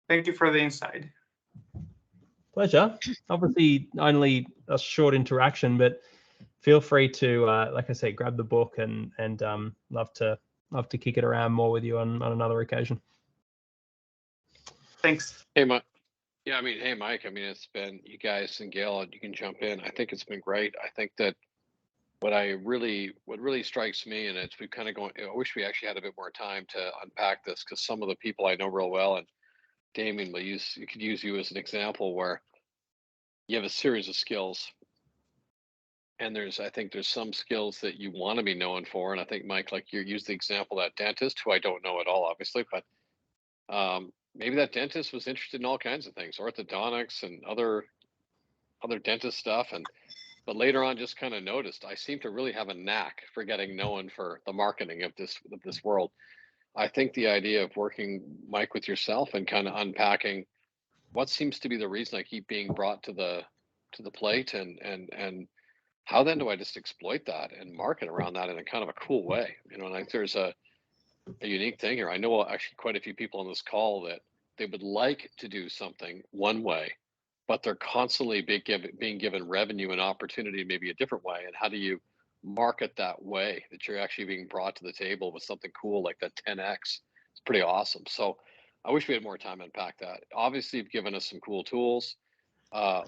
[SPEAKER 7] Thank you for the insight.
[SPEAKER 3] Pleasure. Obviously, only a short interaction, but feel free to, like I say, grab the book and love to kick it around more with you on another occasion.
[SPEAKER 7] Thanks.
[SPEAKER 1] Hey, Mike. Yeah, hey, Mike. It's been, you guys and Gail, you can jump in. I think it's been great. I think that what really strikes me, and we've kind of going, I wish we actually had a bit more time to unpack this, because some of the people I know real well, and Damien you could use you as an example, where you have a series of skills, and I think there's some skills that you want to be known for. And I think, Mike, like you used the example of that dentist, who I don't know at all, obviously, but maybe that dentist was interested in all kinds of things, orthodontics and other dentist stuff. But later on, just kind of noticed I seem to really have a knack for getting known for the marketing of this world. I think the idea of working, Mike, with yourself and kind of unpacking what seems to be the reason I keep being brought to the plate, and how then do I just exploit that and market around that in a kind of a cool way? And I think there's a unique thing here. I know actually quite a few people on this call that they would like to do something one way, but they're constantly being given revenue and opportunity maybe a different way. And how do you market that way that you're actually being brought to the table with something cool like that 10X? It's pretty awesome. So I wish we had more time to unpack that. Obviously, you've given us some cool tools.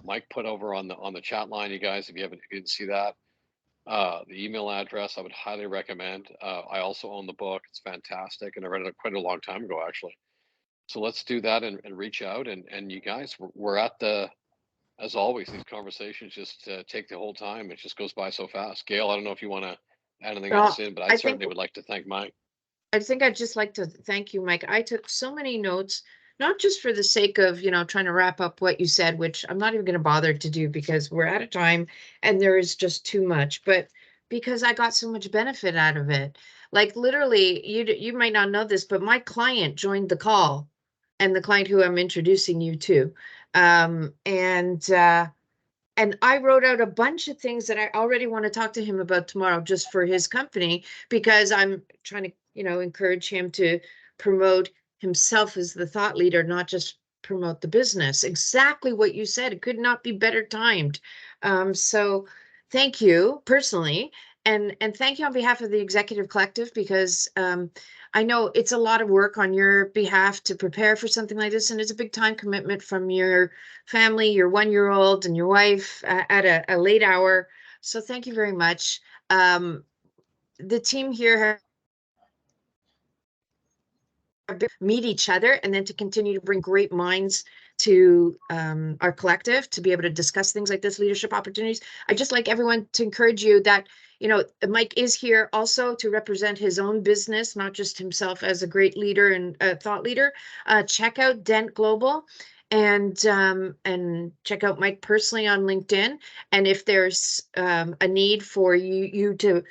[SPEAKER 1] Mike put over on the chat line, you guys, if you didn't see that, the email address, I would highly recommend. I also own the book. It's fantastic. And I read it quite a long time ago, actually. So let's do that and reach out. And you guys, we're at as always, these conversations just take the whole time. It just goes by so fast. Gail, I don't know if you want to add anything else in, but I certainly would like to thank Mike.
[SPEAKER 2] I think I'd just like to thank you, Mike. I took so many notes, not just for the sake of, trying to wrap up what you said, which I'm not even going to bother to do because we're out of time and there is just too much, but because I got so much benefit out of it. Like literally, you might not know this, but my client joined the call, and the client who I'm introducing you to. And I wrote out a bunch of things that I already want to talk to him about tomorrow just for his company, because I'm trying to, encourage him to promote himself as the thought leader, not just promote the business. Exactly what you said. It could not be better timed. So thank you personally. And thank you on behalf of the Executive Collective, because I know it's a lot of work on your behalf to prepare for something like this. And it's a big time commitment from your family, your 1-year-old and your wife at a late hour. So thank you very much. The team here meet each other, and then to continue to bring great minds to our collective to be able to discuss things like this, leadership opportunities. I just like everyone to encourage you that, Mike is here also to represent his own business, not just himself as a great leader and a thought leader. Check out Dent Global and check out Mike personally on LinkedIn. And if there's a need for you to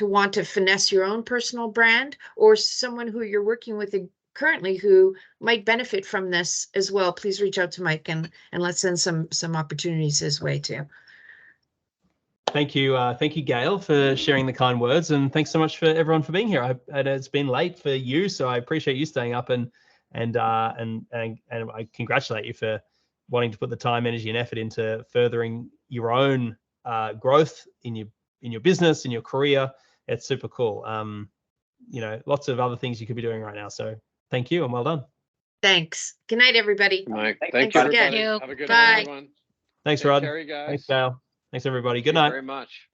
[SPEAKER 2] want to finesse your own personal brand, or someone who you're working with currently who might benefit from this as well, please reach out to Mike and let's send some opportunities his way too.
[SPEAKER 3] Thank you, Gail, for sharing the kind words, and thanks so much for everyone for being here. It's been late for you, so I appreciate you staying up, and I congratulate you for wanting to put the time, energy, and effort into furthering your own growth in your business, in your career. It's super cool. Lots of other things you could be doing right now. So thank you and well done.
[SPEAKER 2] Thanks. Good night, everybody.
[SPEAKER 1] Mike, thank you, everybody.
[SPEAKER 2] Again.
[SPEAKER 1] Have a good
[SPEAKER 2] Bye.
[SPEAKER 1] night, everyone.
[SPEAKER 3] Thanks,
[SPEAKER 1] Take
[SPEAKER 3] Rod.
[SPEAKER 1] care, you guys.
[SPEAKER 3] Thanks, Gail. Thanks, everybody. Good
[SPEAKER 1] Thank you
[SPEAKER 3] night.
[SPEAKER 1] very much.